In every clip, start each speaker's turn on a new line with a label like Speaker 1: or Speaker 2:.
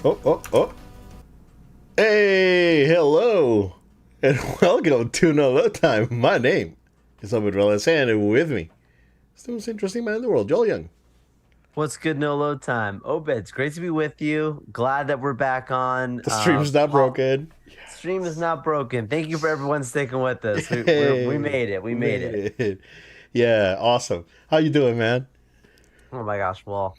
Speaker 1: Oh, oh, oh. Hey, hello, and welcome to another time. My name is Ahmed Reyes, and with me is the most interesting man in the world, Joel Young.
Speaker 2: What's good? No load time. Obed, it's great to be with you. Glad that we're back on.
Speaker 1: The stream's not broken.
Speaker 2: Stream is not broken. Thank you for everyone sticking with us. We
Speaker 1: Hey,
Speaker 2: made it. We
Speaker 1: we
Speaker 2: made
Speaker 1: made
Speaker 2: it.
Speaker 1: it. Yeah, awesome. How you doing, man?
Speaker 2: Oh my gosh. Well,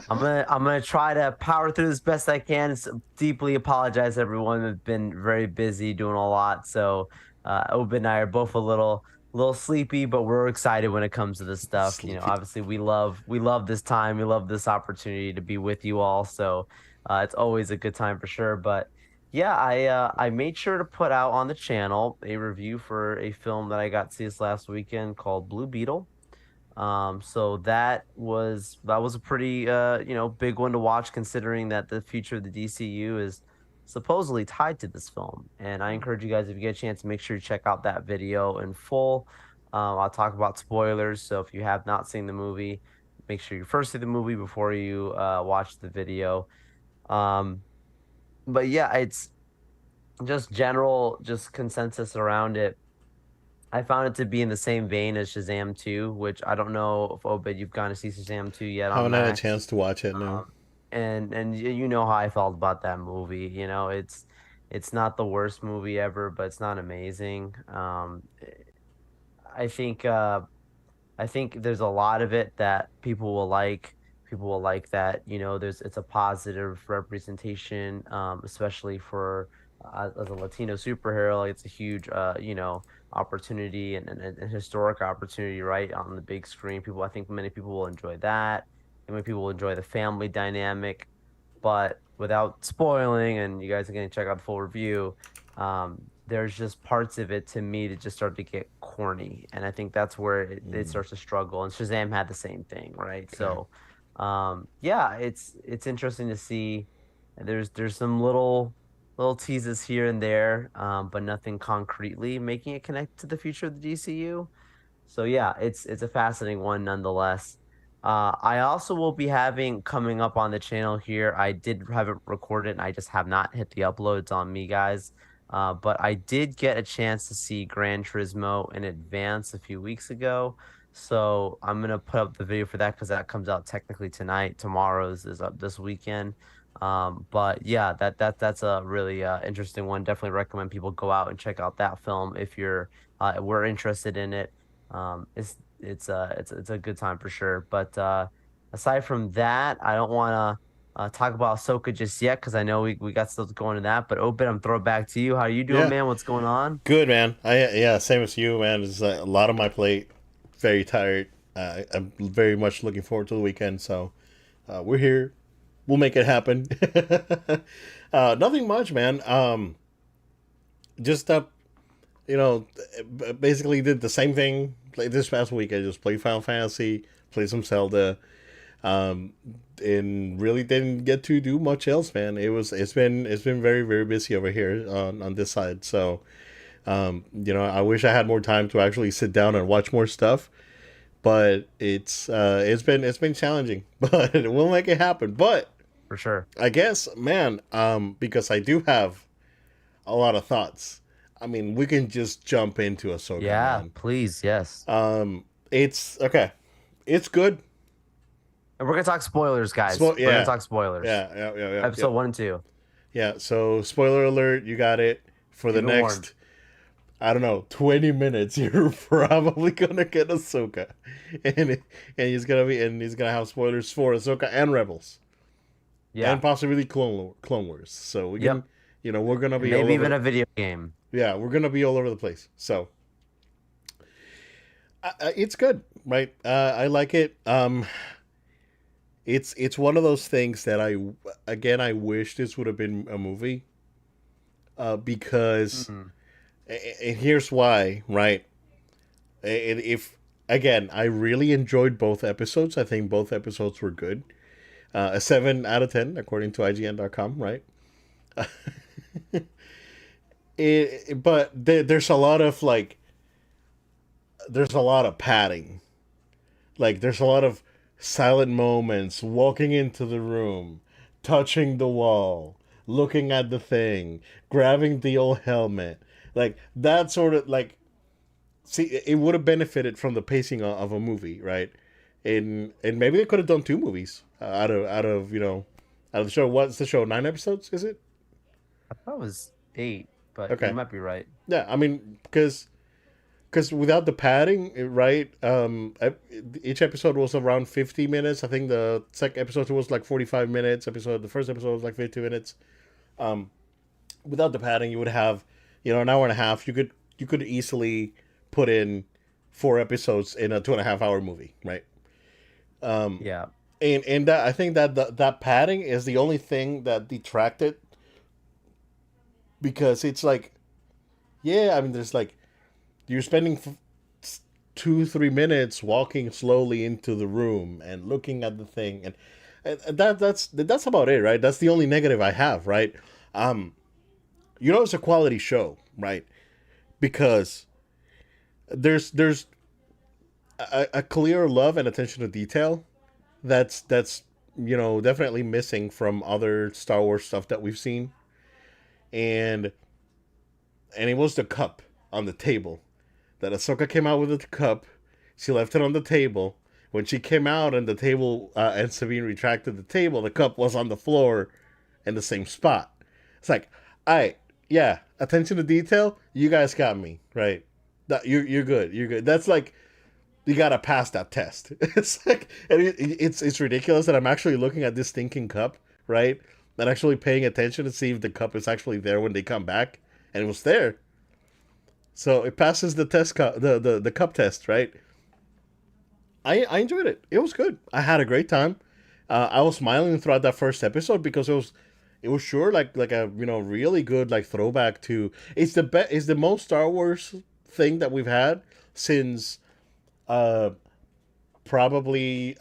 Speaker 2: I'm gonna try to power through as best I can. Deeply apologize, everyone. We've been very busy doing a lot. So Obed and I are both a little sleepy, but we're excited when it comes to this stuff.
Speaker 1: Sleepy.
Speaker 2: Obviously we love this time. We love this opportunity to be with you all. So it's always a good time for sure. But yeah, I made sure to put out on the channel a review for a film that I got to see this last weekend called Blue Beetle. So that was a pretty big one to watch considering that the future of the DCU is supposedly tied to this film. And I encourage you guys, if you get a chance, to make sure you check out that video in full. I'll talk about spoilers, so if you have not seen the movie, make sure you first see the movie before you watch the video. Um, but yeah, it's just general, just consensus around it. I found it to be in the same vein as Shazam 2, which I don't know if Obed you've gone to see Shazam 2 yet on
Speaker 1: Haven't had a
Speaker 2: Max.
Speaker 1: chance to watch it now.
Speaker 2: Um, and you know how I felt about that movie. It's not the worst movie ever, but it's not amazing. I think I think there's a lot of it that people will like. People will like that, it's a positive representation, especially for as a Latino superhero. Like it's a huge, opportunity and historic opportunity, right, on the big screen. I think many people will enjoy that. And many people will enjoy the family dynamic, but without spoiling, and you guys are going to check out the full review, there's just parts of it to me that just start to get corny, and I think that's where it
Speaker 1: Mm,
Speaker 2: starts to struggle. And Shazam had the same thing, right?
Speaker 1: okay.
Speaker 2: So, yeah, it's interesting to see. There's some little teases here and there, but nothing concretely making it connect to the future of the DCU. So yeah, it's a fascinating one nonetheless. I also will be having coming up on the channel here. I did have it recorded, and I just have not hit the uploads on me, guys. But I did get a chance to see Gran Turismo in advance a few weeks ago. So I'm gonna put up the video for that because that comes out technically tonight. Tomorrow's is up this weekend. But yeah, that's a really interesting one. Definitely recommend people go out and check out that film if you're were interested in it. It's a good time for sure. But aside from that, I don't want to talk about Ahsoka just yet because I know we got stuff going to that. But Obed, I'm throwing it back to you. How are you doing,
Speaker 1: Yeah,
Speaker 2: man? What's going on?
Speaker 1: good, man. Yeah, same as you, man. It's a lot on my plate. Very tired. I'm very much looking forward to the weekend. So we're here. We'll make it happen. Nothing much, man. Just you know, basically did the same thing like this past week. I just played Final Fantasy, played some Zelda, um, and really didn't get to do much else, man. It's been very very busy over here on this side. So I wish I had more time to actually sit down and watch more stuff. But it's been challenging, but we'll make it happen. But
Speaker 2: For sure.
Speaker 1: I guess, man, because I do have a lot of thoughts. I mean, we can just jump into Ahsoka,
Speaker 2: Yeah,
Speaker 1: man.
Speaker 2: please, yes.
Speaker 1: It's okay. It's good.
Speaker 2: And we're gonna talk spoilers, guys. We're gonna
Speaker 1: Yeah,
Speaker 2: talk spoilers.
Speaker 1: yeah, yeah, yeah, yeah,
Speaker 2: Episode
Speaker 1: yep.
Speaker 2: 1 and 2.
Speaker 1: Yeah. So, spoiler alert, you got it. For the
Speaker 2: You've been warned.
Speaker 1: next, I don't know, 20 minutes, you're probably gonna get Ahsoka, and he's gonna have spoilers for Ahsoka and Rebels, and
Speaker 2: Yeah.
Speaker 1: possibly Clone Wars. So we can,
Speaker 2: Yep.
Speaker 1: we're gonna
Speaker 2: And
Speaker 1: be all
Speaker 2: maybe even
Speaker 1: over.
Speaker 2: a video game.
Speaker 1: Yeah, we're gonna be all over the place. So it's good, right? I like it. It's one of those things that I wish this would have been a movie, because
Speaker 2: Mhm.
Speaker 1: and here's why, right? If again, I really enjoyed both episodes. I think both episodes were good. A 7 out of 10 according to IGN.com, right? But there's a lot of there's a lot of padding. Like there's a lot of silent moments, walking into the room, touching the wall, looking at the thing, grabbing the old helmet, like that sort of like. See, it would have benefited from the pacing of a movie, right? And maybe they could have done two movies out of the show. What's the show? 9 episodes? Is it?
Speaker 2: I thought it was 8, but you
Speaker 1: Okay.
Speaker 2: might be right.
Speaker 1: Yeah, I mean, because without the padding, right? Each episode was around 50 minutes. I think the second episode was like 45 minutes. The first episode was like 50 minutes. Um, Without the padding, you would have, an hour and a half. You could easily put in 4 episodes in a 2.5 hour movie, right? Um,
Speaker 2: Yeah.
Speaker 1: and that I think that that padding is the only thing that detracted because it's like, yeah, I mean, there's like you're spending 2-3 minutes walking slowly into the room and looking at the thing, and that's about it, right? That's the only negative I have, right? Um, it's a quality show, right? Because there's a clear love and attention to detail that's definitely missing from other Star Wars stuff that we've seen, and it was the cup on the table that Ahsoka came out with the cup. She left it on the table. When she came out and the table and Sabine retracted the table, the cup was on the floor in the same spot. It's like, all right, yeah, attention to detail. You guys got me right. You're good. You're good. That's like you gotta pass that test. It's like it's ridiculous that I'm actually looking at this stinking cup, right? And actually paying attention to see if the cup is actually there when they come back, and it was there. So it passes the the cup test, right? I enjoyed it. It was good. I had a great time. I was smiling throughout that first episode because it was sure like a really good like throwback to it's the most Star Wars thing that we've had since uh probably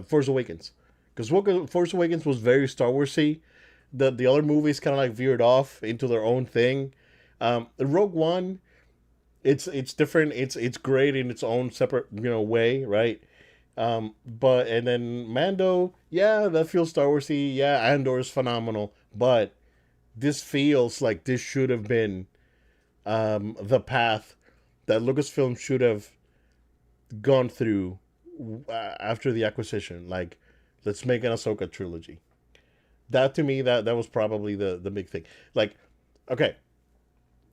Speaker 1: Force Awakens, because Force Awakens was very Star Warsy. The other movies kind of like veered off into their own thing. Rogue One, it's different. It's great in its own separate way, right? But and then Mando, yeah, that feels Star Warsy. Yeah, Andor is phenomenal, but this feels like this should have been the path that Lucasfilm should have gone through after the acquisition. Like, let's make an Ahsoka trilogy. That to me, that was probably the big thing. Like, okay,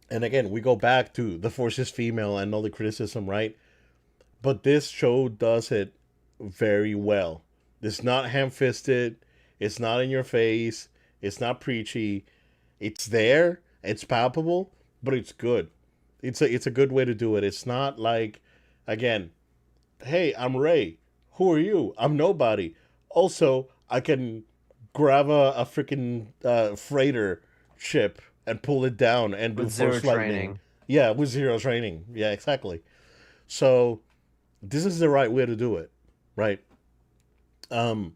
Speaker 1: and again, we go back to the Force is female and all the criticism, right? But this show does it very well. It's not ham fisted. It's not in your face. It's not preachy. It's there. It's palpable, but it's good. It's a good way to do it. It's not like, again, hey, I'm Ray. Who are you? I'm nobody. Also, I can grab a freaking freighter ship and pull it down and do
Speaker 2: With zero
Speaker 1: force lightning.
Speaker 2: training.
Speaker 1: Yeah, with zero training. Yeah, exactly. So this is the right way to do it, right? Um,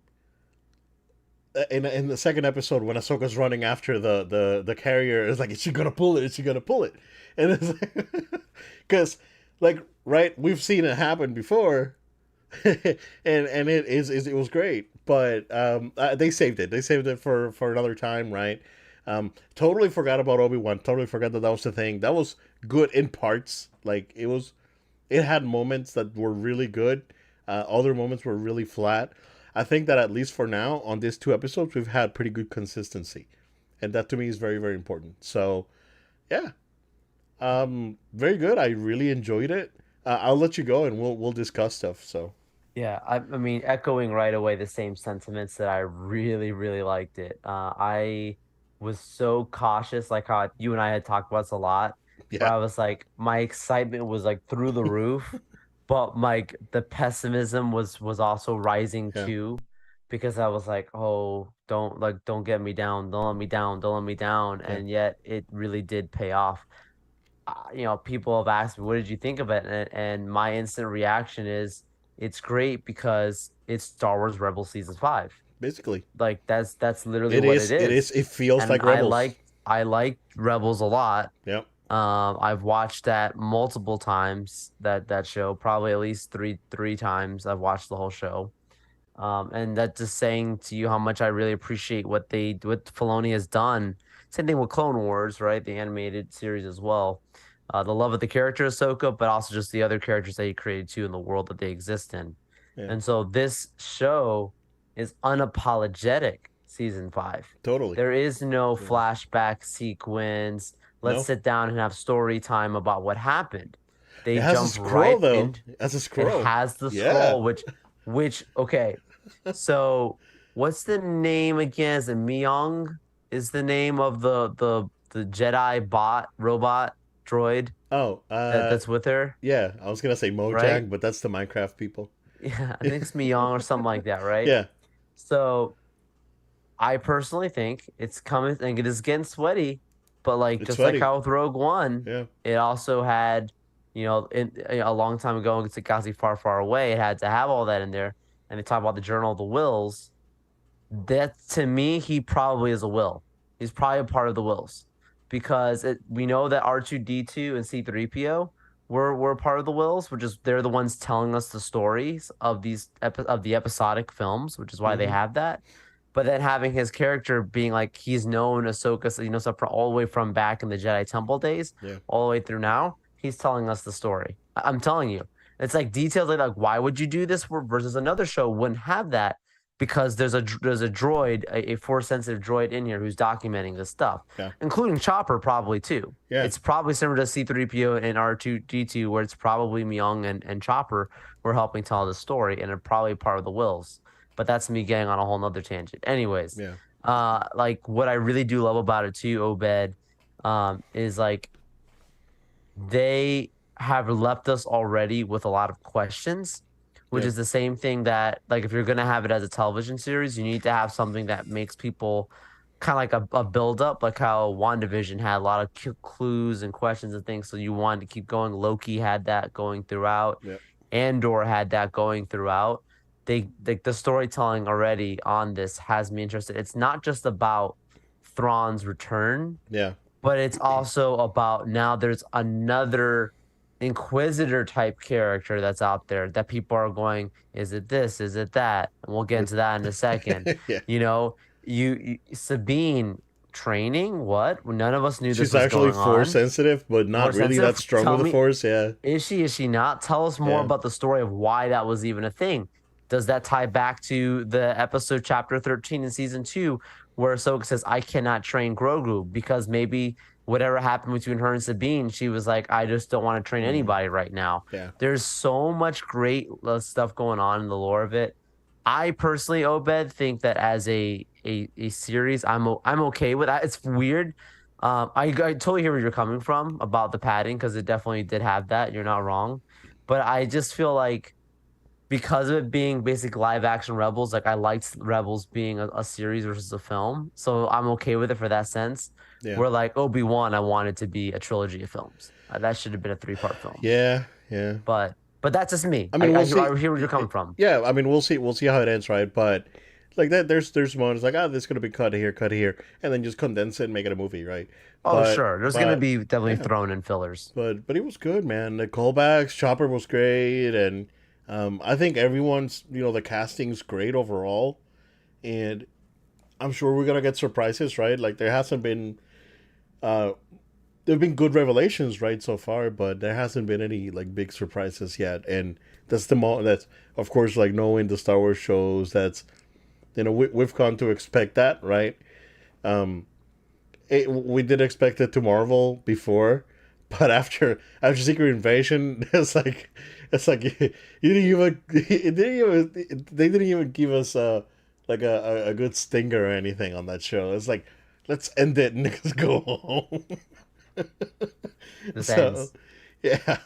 Speaker 1: in the second episode, when Ahsoka's running after the carrier, it's like, is she gonna pull it? Is she gonna pull it? And it's like, because like right, we've seen it happen before, and it was great, but they saved it. They saved it for another time, right? Totally forgot about Obi-Wan. Totally forgot that was the thing. That was good in parts. Like it had moments that were really good. Other moments were really flat. I think that at least for now on these 2 episodes we've had pretty good consistency, and that to me is very very important. So yeah, very good. I really enjoyed it. I'll let you go and we'll discuss stuff. So
Speaker 2: Yeah, I mean, echoing right away the same sentiments that I really, really liked it. I was so cautious, like how you and I had talked about this a lot, where
Speaker 1: yeah,
Speaker 2: I was like, my excitement was like through the roof, but like the pessimism was also rising
Speaker 1: yeah,
Speaker 2: too, because I was like, oh, don't get me down, don't let me down, don't let me down,
Speaker 1: yeah.
Speaker 2: and yet it really did pay off. People have asked me, what did you think of it? And my instant reaction is, it's great because it's Star Wars Rebel Season 5.
Speaker 1: Basically,
Speaker 2: Like that's literally
Speaker 1: it
Speaker 2: what it
Speaker 1: is. It
Speaker 2: is.
Speaker 1: is. It feels
Speaker 2: And
Speaker 1: like Rebels.
Speaker 2: I liked Rebels a lot.
Speaker 1: Yep.
Speaker 2: I've watched that multiple times, that show, probably at least three times I've watched the whole show. And that's just saying to you how much I really appreciate what Filoni has done. Same thing with Clone Wars, right? The animated series as well. The love of the character Ahsoka, but also just the other characters that he created too in the world that they exist in.
Speaker 1: Yeah,
Speaker 2: And so this show is unapologetic. Season 5.
Speaker 1: totally.
Speaker 2: There is no
Speaker 1: Yeah.
Speaker 2: flashback sequence. Let's
Speaker 1: No,
Speaker 2: sit down and have story time about what happened. They
Speaker 1: it has a
Speaker 2: jump
Speaker 1: scroll
Speaker 2: right
Speaker 1: though.
Speaker 2: in.
Speaker 1: It has a
Speaker 2: It
Speaker 1: scroll.
Speaker 2: has the
Speaker 1: Yeah.
Speaker 2: scroll, which okay. So what's the name again? Is it Myung? Is the name of the Jedi bot robot droid
Speaker 1: Oh,
Speaker 2: that's with her,
Speaker 1: yeah. I was gonna say
Speaker 2: right?
Speaker 1: Mojang, but that's the Minecraft people.
Speaker 2: Yeah, I think it's Myung or something like that, right?
Speaker 1: Yeah,
Speaker 2: So I personally think it's coming and it is getting sweaty, but like
Speaker 1: it's
Speaker 2: just like
Speaker 1: funny.
Speaker 2: how with Rogue One,
Speaker 1: Yeah,
Speaker 2: it also had, a long time ago in a galaxy far, far away, it had to have all that in there. And they talk about the Journal of the Wills. That to me, he probably is a will. He's probably a part of the wills because we know that R2D2 and C3PO were part of the wills, which is they're the ones telling us the stories of of the episodic films, which is why they
Speaker 1: hmm,
Speaker 2: have that. But then having his character being like he's known Ahsoka, so stuff from all the way from back in the Jedi Temple days,
Speaker 1: yeah,
Speaker 2: all the way through now, he's telling us the story. I'm telling you, it's like details like why would you do this versus another show wouldn't have that because there's a droid, a force sensitive droid in here who's documenting this stuff,
Speaker 1: yeah,
Speaker 2: including Chopper probably too.
Speaker 1: yeah,
Speaker 2: It's probably similar to C3PO and R2D2, where it's probably Myung and Chopper who are helping tell the story and are probably part of the wills. But that's me getting on a whole nother tangent. Anyways,
Speaker 1: yeah,
Speaker 2: like what I really do love about it too, Obed, is like they have left us already with a lot of questions, which
Speaker 1: yeah,
Speaker 2: is the same thing that, like, if you're going to have it as a television series, you need to have something that makes people kind of like a build up, like how WandaVision had a lot of clues and questions and things. So you wanted to keep going. Loki had that going throughout,
Speaker 1: yeah,
Speaker 2: Andor had that going throughout. The storytelling already on this has me interested. It's not just about Thrawn's return,
Speaker 1: yeah,
Speaker 2: but it's also about now there's another inquisitor type character that's out there that people are going, is it this, is it that, and we'll get into that in a second.
Speaker 1: yeah.
Speaker 2: you know Sabine training, what, none of us knew this
Speaker 1: She's
Speaker 2: was
Speaker 1: actually
Speaker 2: going
Speaker 1: force
Speaker 2: on.
Speaker 1: sensitive, but not
Speaker 2: Force
Speaker 1: really that
Speaker 2: sensitive,
Speaker 1: strong
Speaker 2: tell
Speaker 1: with the
Speaker 2: me,
Speaker 1: force. Yeah,
Speaker 2: is she not? Tell us more
Speaker 1: yeah,
Speaker 2: about the story of why that was even a thing. Does that tie back to the episode chapter 13 in season 2 where Ahsoka says, I cannot train Grogu because maybe whatever happened between her and Sabine, she was like, I just don't want to train
Speaker 1: mm,
Speaker 2: anybody right now.
Speaker 1: yeah,
Speaker 2: There's so much great stuff going on in the lore of it. I personally, Obed, think that as a series, I'm okay with that. It's weird. I totally hear where you're coming from about the padding because it definitely did have that. You're not wrong, but I just feel like because of it being basic live action Rebels, like I liked Rebels being a series versus a film, so I'm okay with it for that sense.
Speaker 1: yeah,
Speaker 2: Where like Obi-Wan, I wanted to be a trilogy of films. That should have been a three-part film,
Speaker 1: yeah, yeah.
Speaker 2: but that's just me.
Speaker 1: I mean, we'll see.
Speaker 2: I hear where you're coming from.
Speaker 1: Yeah, I mean, we'll see. We'll see how it ends, right? But like that, there's moments like, this is gonna be cut here, and then just condense it and make it a movie, right?
Speaker 2: Oh, sure. There's gonna
Speaker 1: But
Speaker 2: be definitely
Speaker 1: yeah,
Speaker 2: thrown in fillers.
Speaker 1: but it was good, man. The callbacks, Chopper was great, and I think everyone's the casting's great overall, and I'm sure we're gonna get surprises, right? Like there hasn't been uh there've been good revelations, right, so far, but there hasn't been any like big surprises yet, and that's of course like knowing the Star Wars shows, that's we've come to expect that, right? Um, we did expect it to Marvel before, but after Secret Invasion, it's like you didn't even it didn't even they didn't even give us like a good stinger or anything on that show. It's like let's end it and let's go home.
Speaker 2: This
Speaker 1: So
Speaker 2: ends.
Speaker 1: yeah,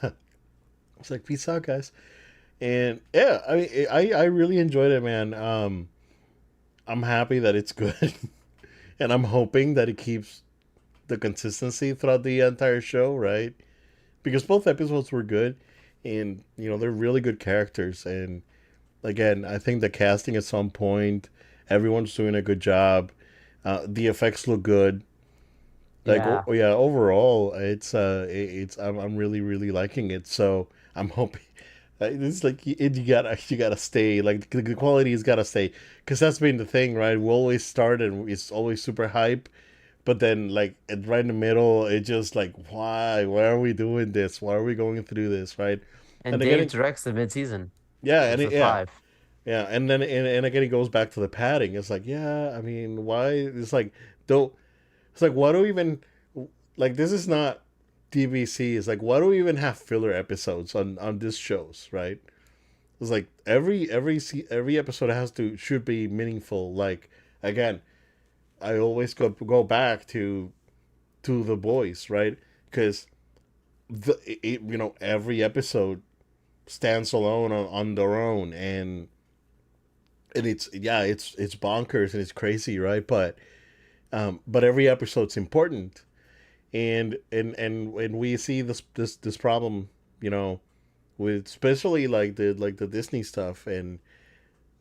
Speaker 1: it's like peace out, guys. And yeah, I mean, I really enjoyed it, man. I'm happy that it's good, and I'm hoping that it keeps the consistency throughout the entire show, right? Because both episodes were good, and they're really good characters. And again, I think the casting at some point, everyone's doing a good job. The effects look good. Like
Speaker 2: Yeah.
Speaker 1: yeah, overall, it's I'm really really liking it. So I'm hoping. It's like you gotta stay. Like the quality has gotta stay, because that's been the thing, right? We always start and it's always super hype, but then like right in the middle, it just like why are we doing this? Why are we going through this, right?
Speaker 2: And
Speaker 1: And again,
Speaker 2: Dave directs the midseason,
Speaker 1: yeah, and
Speaker 2: which
Speaker 1: it,
Speaker 2: is
Speaker 1: yeah,
Speaker 2: five.
Speaker 1: yeah, and then and again it goes back to the padding. It's like I mean, why? It's like don't. It's like why do we even like this is not DVC. It's like why do we even have filler episodes on these shows, right? It's like every episode should be meaningful. Like again, I always go back to the boys, right? Because every episode stands alone on their own, and it's bonkers and it's crazy, right? But every episode's important, and we see this problem, with especially like the Disney stuff, and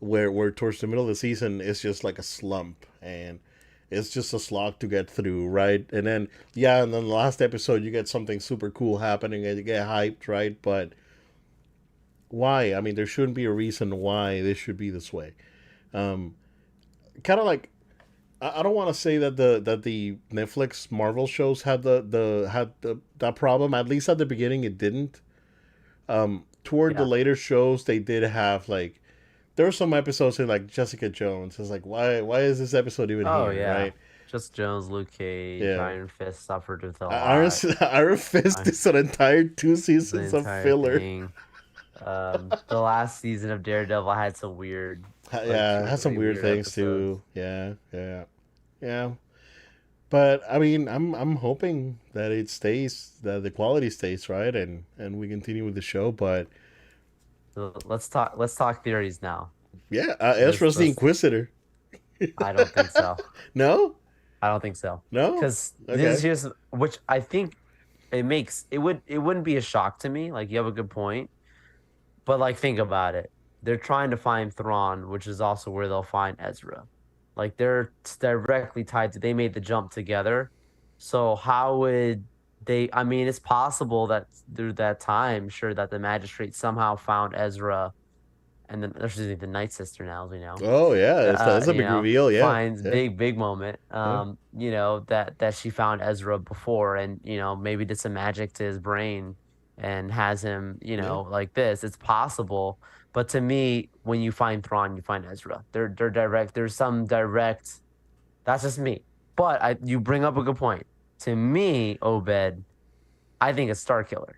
Speaker 1: where towards the middle of the season it's just like a slump, and it's just a slog to get through, right? And then the last episode you get something super cool happening and you get hyped, right? But why? I mean, there shouldn't be a reason why this should be this way. Um, Kind of like I don't want to say that the Netflix Marvel shows had that problem. At least at the beginning, it didn't. Toward the
Speaker 2: Yeah.
Speaker 1: later shows, they did have like there were some episodes in like Jessica Jones. It's like why is this episode even
Speaker 2: Oh
Speaker 1: here,
Speaker 2: yeah.
Speaker 1: right?
Speaker 2: Just Jones, Luke Cage,
Speaker 1: Yeah,
Speaker 2: Iron Fist suffered with a
Speaker 1: Iron
Speaker 2: lot.
Speaker 1: Iron Fist
Speaker 2: I,
Speaker 1: is an entire two
Speaker 2: the
Speaker 1: seasons of
Speaker 2: entire
Speaker 1: filler.
Speaker 2: thing. The last season of Daredevil had some weird, like
Speaker 1: Yeah,
Speaker 2: two
Speaker 1: it
Speaker 2: or
Speaker 1: has some
Speaker 2: three
Speaker 1: weird
Speaker 2: weird
Speaker 1: things
Speaker 2: episodes.
Speaker 1: too. Yeah, yeah, yeah. But I mean, I'm hoping that it stays, that the quality stays right, and we continue with the show. But
Speaker 2: So let's talk theories now.
Speaker 1: yeah,
Speaker 2: This
Speaker 1: Ezra's the
Speaker 2: let's
Speaker 1: Inquisitor.
Speaker 2: I don't think so.
Speaker 1: No,
Speaker 2: I don't think so.
Speaker 1: no.
Speaker 2: Because this is
Speaker 1: Okay.
Speaker 2: just which I think it wouldn't be a shock to me. Like you have a good point. But like think about it. They're trying to find Thrawn, which is also where they'll find Ezra. Like they're directly tied to they made the jump together. So how would they I mean it's possible that through that time, sure that the magistrate somehow found Ezra and then there's the Night Sister now, as we know.
Speaker 1: Oh yeah, that's a big reveal. Yeah,
Speaker 2: Finds
Speaker 1: yeah,
Speaker 2: big moment.
Speaker 1: yeah,
Speaker 2: That she found Ezra before and maybe did some magic to his brain and has him,
Speaker 1: yeah.
Speaker 2: like this. It's possible. But to me, when you find Thrawn, you find Ezra. They're direct. There's some direct. That's just me. But you bring up a good point. To me, Obed, I think it's Starkiller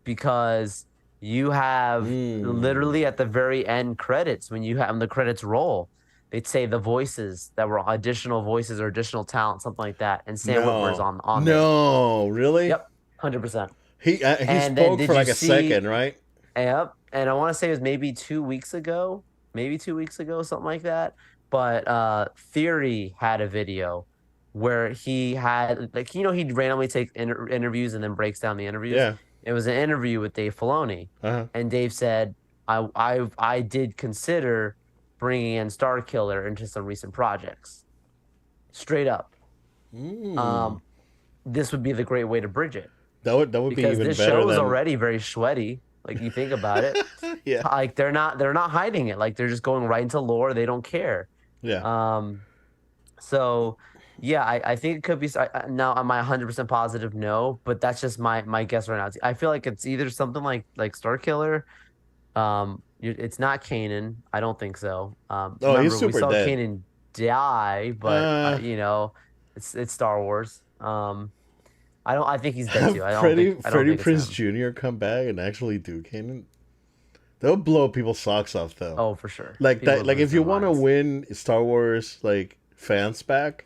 Speaker 2: because you have
Speaker 1: Mm.
Speaker 2: literally at the very end credits when you have the credits roll, they'd say the voices that were additional voices or additional talent, something like that, and Sam Witwer's
Speaker 1: No,
Speaker 2: on there.
Speaker 1: no, really?
Speaker 2: Yep, 100%.
Speaker 1: He
Speaker 2: And then
Speaker 1: spoke
Speaker 2: did
Speaker 1: for
Speaker 2: you
Speaker 1: like a second,
Speaker 2: see?
Speaker 1: right?
Speaker 2: Yep, and I want to say it was maybe 2 weeks ago, something like that. But Theory had a video where he had like he randomly takes interviews and then breaks down the interviews.
Speaker 1: Yeah.
Speaker 2: It was an interview with Dave Filoni,
Speaker 1: Uh
Speaker 2: and Dave said, I did consider bringing in Starkiller into some recent projects, straight up.
Speaker 1: huh. Mm.
Speaker 2: Um, this would be the great way to bridge it
Speaker 1: That would be
Speaker 2: because
Speaker 1: even
Speaker 2: this
Speaker 1: better
Speaker 2: show is
Speaker 1: than.
Speaker 2: already very sweaty. Like you think about it,
Speaker 1: Yeah,
Speaker 2: like they're not hiding it. Like they're just going right into lore. They don't care.
Speaker 1: yeah.
Speaker 2: Um, so yeah, I think it could be. Now, am I 100% positive? No, but that's just my guess right now. I feel like it's either something like Starkiller. It's not Kanan. I don't think so.
Speaker 1: Oh, he's
Speaker 2: Remember we
Speaker 1: super
Speaker 2: saw
Speaker 1: dead.
Speaker 2: Kanan die, but
Speaker 1: Uh,
Speaker 2: it's Star Wars. I don't. I think he's dead too. I don't think. I don't
Speaker 1: Freddie
Speaker 2: think it's
Speaker 1: Prince
Speaker 2: him.
Speaker 1: Jr. come back and actually do canon. They'll blow people's socks off though.
Speaker 2: Oh, for sure.
Speaker 1: Like
Speaker 2: People
Speaker 1: that.
Speaker 2: would
Speaker 1: Like
Speaker 2: lose
Speaker 1: if
Speaker 2: their
Speaker 1: you want to
Speaker 2: minds.
Speaker 1: win Star Wars like fans back,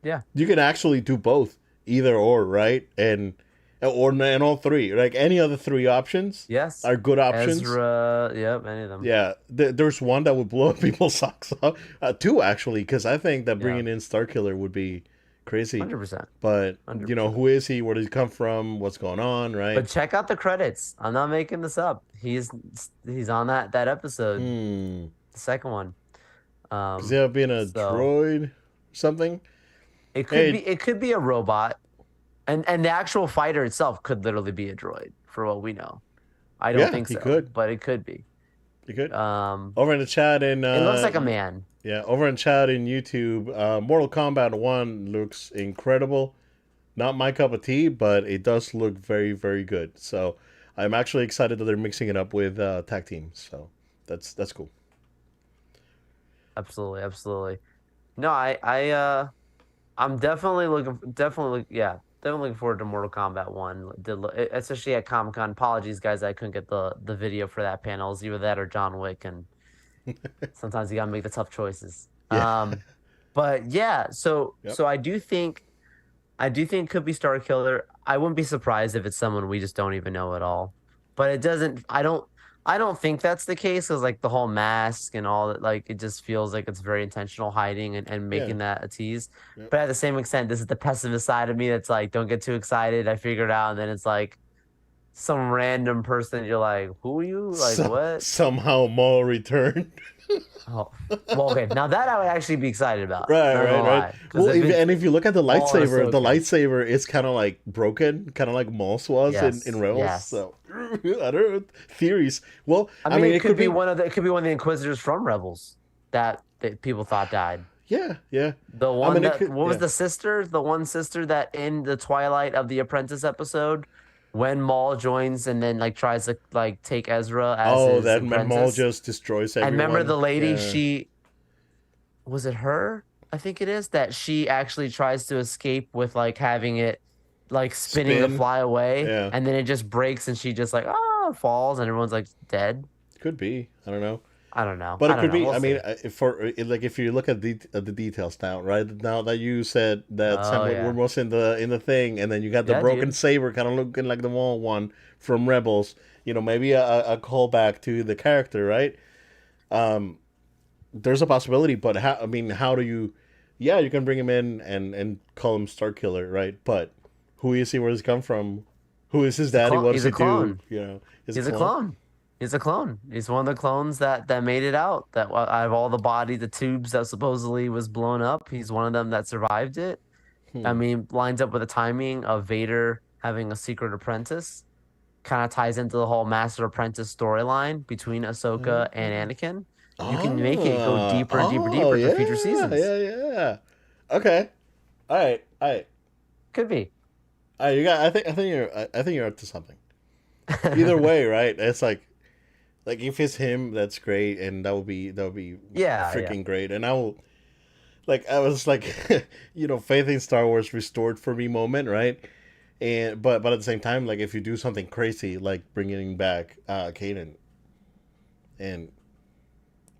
Speaker 2: Yeah.
Speaker 1: you can actually do both, either or, right? And all three. Like any other three options
Speaker 2: Yes.
Speaker 1: are good options.
Speaker 2: Ezra. Yep. Any of them.
Speaker 1: Yeah, there's one that would blow people's socks off. Two actually, because I think that
Speaker 2: Yeah.
Speaker 1: bringing in Starkiller would be crazy.
Speaker 2: 100%.
Speaker 1: But
Speaker 2: 100%.
Speaker 1: who is he? Where does he come from? What's going on? Right?
Speaker 2: But check out the credits. I'm not making this up. He's on that episode,
Speaker 1: Hmm.
Speaker 2: the second one.
Speaker 1: Could he have been a
Speaker 2: So
Speaker 1: droid or something?
Speaker 2: it could
Speaker 1: Hey,
Speaker 2: be it could be a robot, and the actual fighter itself could literally be a droid for what we know. I don't
Speaker 1: Yeah,
Speaker 2: think
Speaker 1: he
Speaker 2: so,
Speaker 1: could.
Speaker 2: but it could be.
Speaker 1: He could.
Speaker 2: Um,
Speaker 1: Over in the chat in
Speaker 2: it looks like a man.
Speaker 1: yeah, over in chat in YouTube, Mortal Kombat 1 looks incredible. Not my cup of tea, but it does look very, very good. So I'm actually excited that they're mixing it up with tag teams. So that's cool.
Speaker 2: Absolutely, absolutely. No, I'm definitely yeah, definitely looking forward to Mortal Kombat 1. Especially at Comic Con. Apologies, guys, I couldn't get the video for that panel. It was either that or John Wick, and sometimes you gotta make the tough choices.
Speaker 1: Yeah.
Speaker 2: But yeah, so
Speaker 1: Yep.
Speaker 2: so I do think it could be Star Killer. I wouldn't be surprised if it's someone we just don't even know at all. But it doesn't. I don't think that's the case because like the whole mask and all that, like it just feels like it's very intentional hiding and
Speaker 1: Yeah.
Speaker 2: making that a tease.
Speaker 1: Yep.
Speaker 2: But at the same extent, this is the pessimist side of me that's like, don't get too excited. I figured it out, and then it's like some random person. You're like, who are you? Like what?
Speaker 1: Somehow Maul returned.
Speaker 2: Oh, well, okay. Now that I would actually be excited about.
Speaker 1: Right,
Speaker 2: Not
Speaker 1: right,
Speaker 2: gonna
Speaker 1: right.
Speaker 2: lie, because
Speaker 1: Well,
Speaker 2: if it's
Speaker 1: if you look at
Speaker 2: all in
Speaker 1: the
Speaker 2: Ahsoka,
Speaker 1: lightsaber is kind of like broken, kind of like Maul's was in
Speaker 2: yes,
Speaker 1: Rebels.
Speaker 2: yes.
Speaker 1: So I don't know theories. Well,
Speaker 2: I
Speaker 1: I
Speaker 2: mean,
Speaker 1: mean,
Speaker 2: it
Speaker 1: it
Speaker 2: could
Speaker 1: could
Speaker 2: be
Speaker 1: be.
Speaker 2: one of the Inquisitors from Rebels that people thought died.
Speaker 1: Yeah, yeah.
Speaker 2: The
Speaker 1: I
Speaker 2: one
Speaker 1: mean, it
Speaker 2: that
Speaker 1: could.
Speaker 2: what was
Speaker 1: Yeah.
Speaker 2: the sister? The one sister that in the Twilight of the Apprentice episode, when Maul joins and then like tries to like take Ezra as
Speaker 1: Oh,
Speaker 2: his
Speaker 1: that Maul
Speaker 2: apprentice.
Speaker 1: just destroys
Speaker 2: And remember
Speaker 1: everyone.
Speaker 2: the lady,
Speaker 1: Yeah.
Speaker 2: she was it her? I think it is that she actually tries to escape with like having it like spinning to
Speaker 1: Spin.
Speaker 2: fly away,
Speaker 1: Yeah.
Speaker 2: and then it just breaks and she just like falls and everyone's like dead.
Speaker 1: Could be. I don't know.
Speaker 2: I don't know.
Speaker 1: But
Speaker 2: I
Speaker 1: it
Speaker 2: don't
Speaker 1: could
Speaker 2: know.
Speaker 1: be.
Speaker 2: We'll
Speaker 1: I mean,
Speaker 2: see.
Speaker 1: like if you look at the details now, right now that you said that Sam
Speaker 2: Oh
Speaker 1: Witwer
Speaker 2: yeah.
Speaker 1: was in the thing, and then you got the
Speaker 2: Yeah,
Speaker 1: broken
Speaker 2: dude.
Speaker 1: saber, kind of looking like the Maul one from Rebels. You know, maybe a callback to the character, right? Um, there's a possibility, but how? I mean, how do you? Yeah, you can bring him in and call him Star Killer, right? But who is he? Where does he come from? Who is his
Speaker 2: He's a
Speaker 1: daddy?
Speaker 2: clone.
Speaker 1: What does
Speaker 2: He's
Speaker 1: he
Speaker 2: a
Speaker 1: do?
Speaker 2: clone.
Speaker 1: You know, is a
Speaker 2: He's a
Speaker 1: clone.
Speaker 2: clone. He's a clone. He's one of the clones that made it out. That out of all the body, the tubes that supposedly was blown up, he's one of them that survived it. I
Speaker 1: Hmm.
Speaker 2: mean, lines up with the timing of Vader having a secret apprentice. Kind of ties into the whole master apprentice storyline between Ahsoka and Anakin. You can make it go deeper and deeper,
Speaker 1: Oh,
Speaker 2: deeper for future
Speaker 1: yeah,
Speaker 2: seasons.
Speaker 1: yeah, yeah. Okay. All right.
Speaker 2: Could be.
Speaker 1: All right, you got I think you're up to something. Either way, right? It's like if it's him, that's great, and that would be
Speaker 2: Yeah, yeah.
Speaker 1: freaking great. And I will I was like you know, faith in Star Wars restored for me moment, right? And but at the same time, like if you do something crazy like bringing back Kanan, and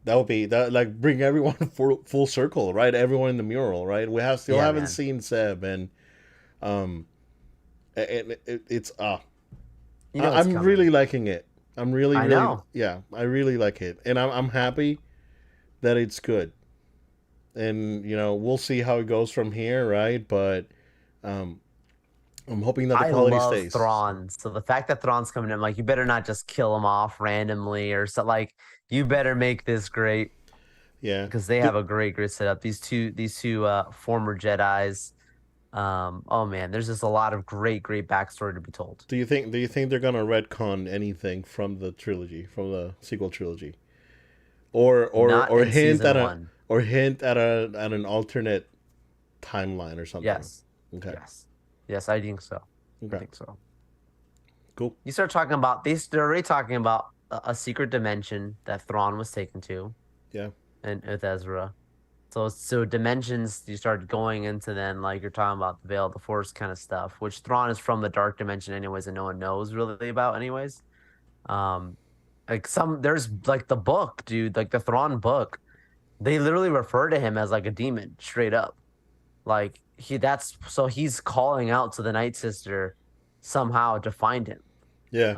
Speaker 1: that would be that like bring everyone full circle, right? Everyone in the mural, right? We have still
Speaker 2: Yeah,
Speaker 1: haven't
Speaker 2: man.
Speaker 1: seen Seb, and um, it's
Speaker 2: You know it's
Speaker 1: I'm
Speaker 2: coming.
Speaker 1: really liking it. I'm really
Speaker 2: I
Speaker 1: really
Speaker 2: know.
Speaker 1: yeah, I really like it, and I'm happy that it's good. And you know we'll see how it goes from here, right? But um, I'm hoping that the
Speaker 2: I
Speaker 1: quality
Speaker 2: love
Speaker 1: stays. So,
Speaker 2: Thrawn. So the fact that Thrawn's coming in, like, you better not just kill him off randomly or so. Like, you better make this great
Speaker 1: yeah.
Speaker 2: because they have a great setup. These two former Jedi's. Oh man, there's just a lot of great backstory to be told.
Speaker 1: Do you think they're gonna retcon anything from the trilogy, from the sequel trilogy,
Speaker 2: Not
Speaker 1: or
Speaker 2: in
Speaker 1: hint at
Speaker 2: season
Speaker 1: a
Speaker 2: one.
Speaker 1: or hint at an alternate timeline or something?
Speaker 2: Yes,
Speaker 1: Okay,
Speaker 2: yes, I think so. I
Speaker 1: okay,
Speaker 2: think so.
Speaker 1: cool.
Speaker 2: You start talking about they're already talking about a secret dimension that Thrawn was taken to,
Speaker 1: Yeah,
Speaker 2: and with Ezra. So dimensions you start going into then like you're talking about the Veil of the Force kind of stuff, which Thrawn is from the dark dimension anyways, and no one knows really about anyways. Um, like there's like the book, dude, like the Thrawn book. They literally refer to him as like a demon, straight up. Like he's calling out to the Night Sister somehow to find him.
Speaker 1: yeah,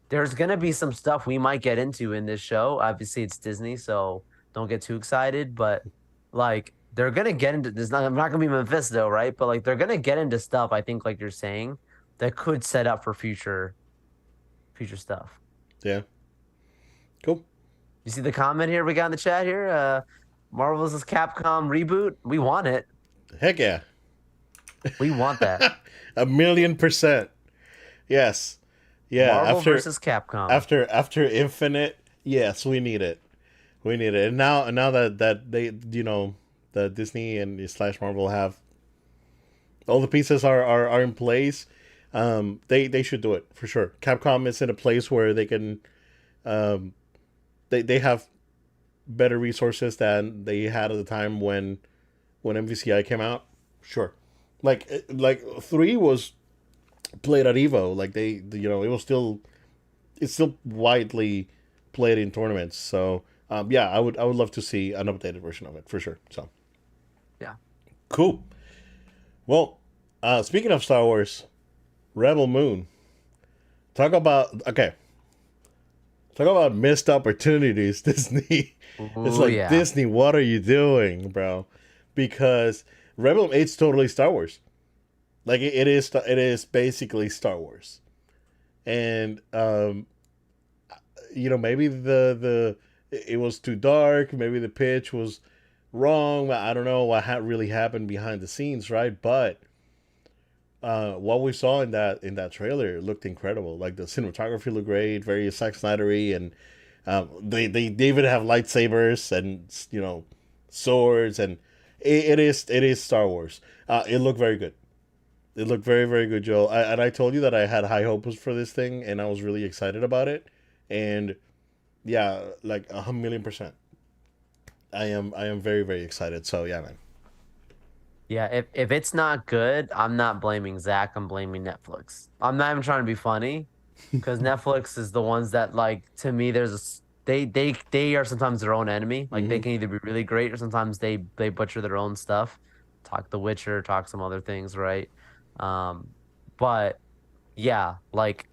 Speaker 2: There's gonna be some stuff we might get into in this show. Obviously, it's Disney, so don't get too excited. But like, they're gonna get into this. I'm not gonna be Mephisto, right? But like, they're gonna get into stuff. I think, like you're saying, that could set up for future stuff.
Speaker 1: yeah. Cool.
Speaker 2: You see the comment here we got in the chat here? Marvel vs. Capcom reboot. We want it.
Speaker 1: Heck yeah.
Speaker 2: We want that.
Speaker 1: 1,000,000%. Yes. Yeah,
Speaker 2: Marvel versus Capcom.
Speaker 1: after Infinite, yes, we need it. We need it. And now that they the Disney and slash Marvel have all the pieces are in place, they should do it for sure. Capcom is in a place where they can um, they have better resources than they had at the time when MVCI came out. Sure, like 3 was played at Evo. Like it was still it's still widely played in tournaments. So yeah, I would love to see an updated version of it for sure. So
Speaker 2: Yeah.
Speaker 1: cool. Well, speaking of Star Wars, Rebel Moon. Talk about okay. Talk about missed opportunities, Disney. It's
Speaker 2: Ooh,
Speaker 1: like
Speaker 2: yeah.
Speaker 1: Disney, what are you doing, bro? Because Rebel Eight's totally Star Wars. Like it is basically Star Wars, and maybe the it was too dark. Maybe the pitch was wrong. I don't know what really happened behind the scenes, right? But what we saw in that trailer looked incredible. Like the cinematography looked great, very Zack Snydery, and they even have lightsabers and swords, and it is Star Wars. It looked very good. It looked very very good, Joel. And I told you that I had high hopes for this thing, and I was really excited about it. And yeah, like 1,000,000%. I am very very excited. So yeah, man.
Speaker 2: Yeah, if it's not good, I'm not blaming Zach, I'm blaming Netflix. I'm not even trying to be funny because Netflix is the ones that like to me they are sometimes their own enemy. Like they
Speaker 1: Hmm.
Speaker 2: can either be really great or sometimes they butcher their own stuff. Talk The Witcher, talk some other things, right? Um, but yeah, like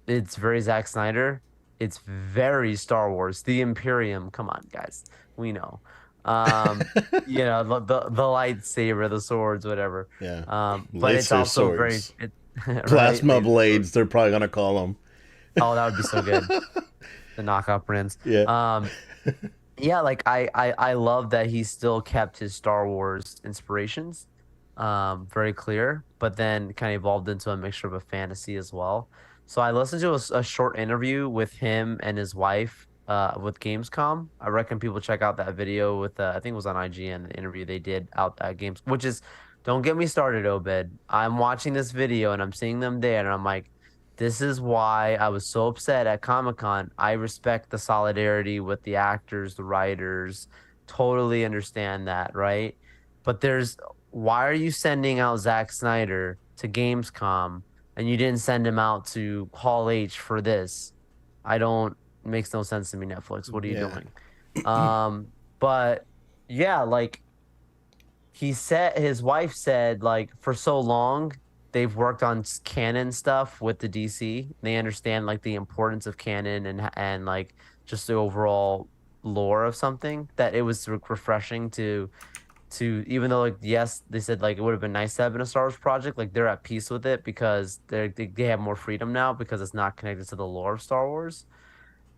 Speaker 2: it's very Zack Snyder. It's very Star Wars. The Imperium. Come on, guys. We know. Um, the lightsaber, the swords, whatever.
Speaker 1: Yeah,
Speaker 2: But it's
Speaker 1: laser
Speaker 2: also very
Speaker 1: swords,
Speaker 2: right,
Speaker 1: plasma
Speaker 2: laser
Speaker 1: blades.
Speaker 2: swords.
Speaker 1: They're probably gonna call them.
Speaker 2: Oh, that would be so good. The knockoff prints.
Speaker 1: Yeah.
Speaker 2: Yeah, like I love that he still kept his Star Wars inspirations very clear, but then kind of evolved into a mixture of a fantasy as well. So I listened to a short interview with him and his wife with Gamescom. I reckon people check out that video with I think it was on IGN, the interview they did out at Games, which is don't get me started, Obed. I'm watching this video and I'm seeing them there and I'm like, this is why I was so upset at Comic-Con. I respect the solidarity with the actors, the writers, totally understand that, right? But why are you sending out Zack Snyder to Gamescom and you didn't send him out to Hall H for this? I don't, it makes no sense to me, Netflix. What are you
Speaker 1: Yeah.
Speaker 2: doing? But yeah, like his wife said, like, for so long, they've worked on canon stuff with the DC. They understand like the importance of canon and like just the overall lore of something that it was refreshing to even though like yes they said like it would have been nice to have been a Star Wars project, like they're at peace with it because they have more freedom now because it's not connected to the lore of Star Wars.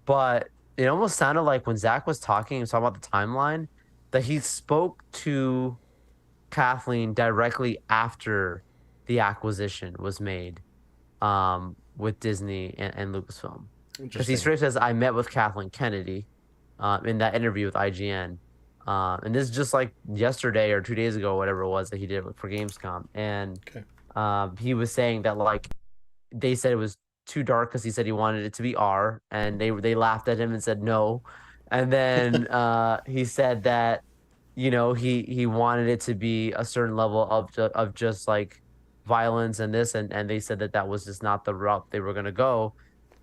Speaker 2: But it almost sounded like when Zach was talking and talking about the timeline that he spoke to Kathleen directly after the acquisition was made with Disney and Lucasfilm because he
Speaker 1: Interesting.
Speaker 2: straight says I met with Kathleen Kennedy in that interview with IGN. And this is just like yesterday or 2 days ago, whatever it was that he did for Gamescom. And
Speaker 1: Okay.
Speaker 2: he was saying that like they said it was too dark because he said he wanted it to be R, and they laughed at him and said no. And then he said that he wanted it to be a certain level of just like violence and this, and they said that that was just not the route they were gonna go.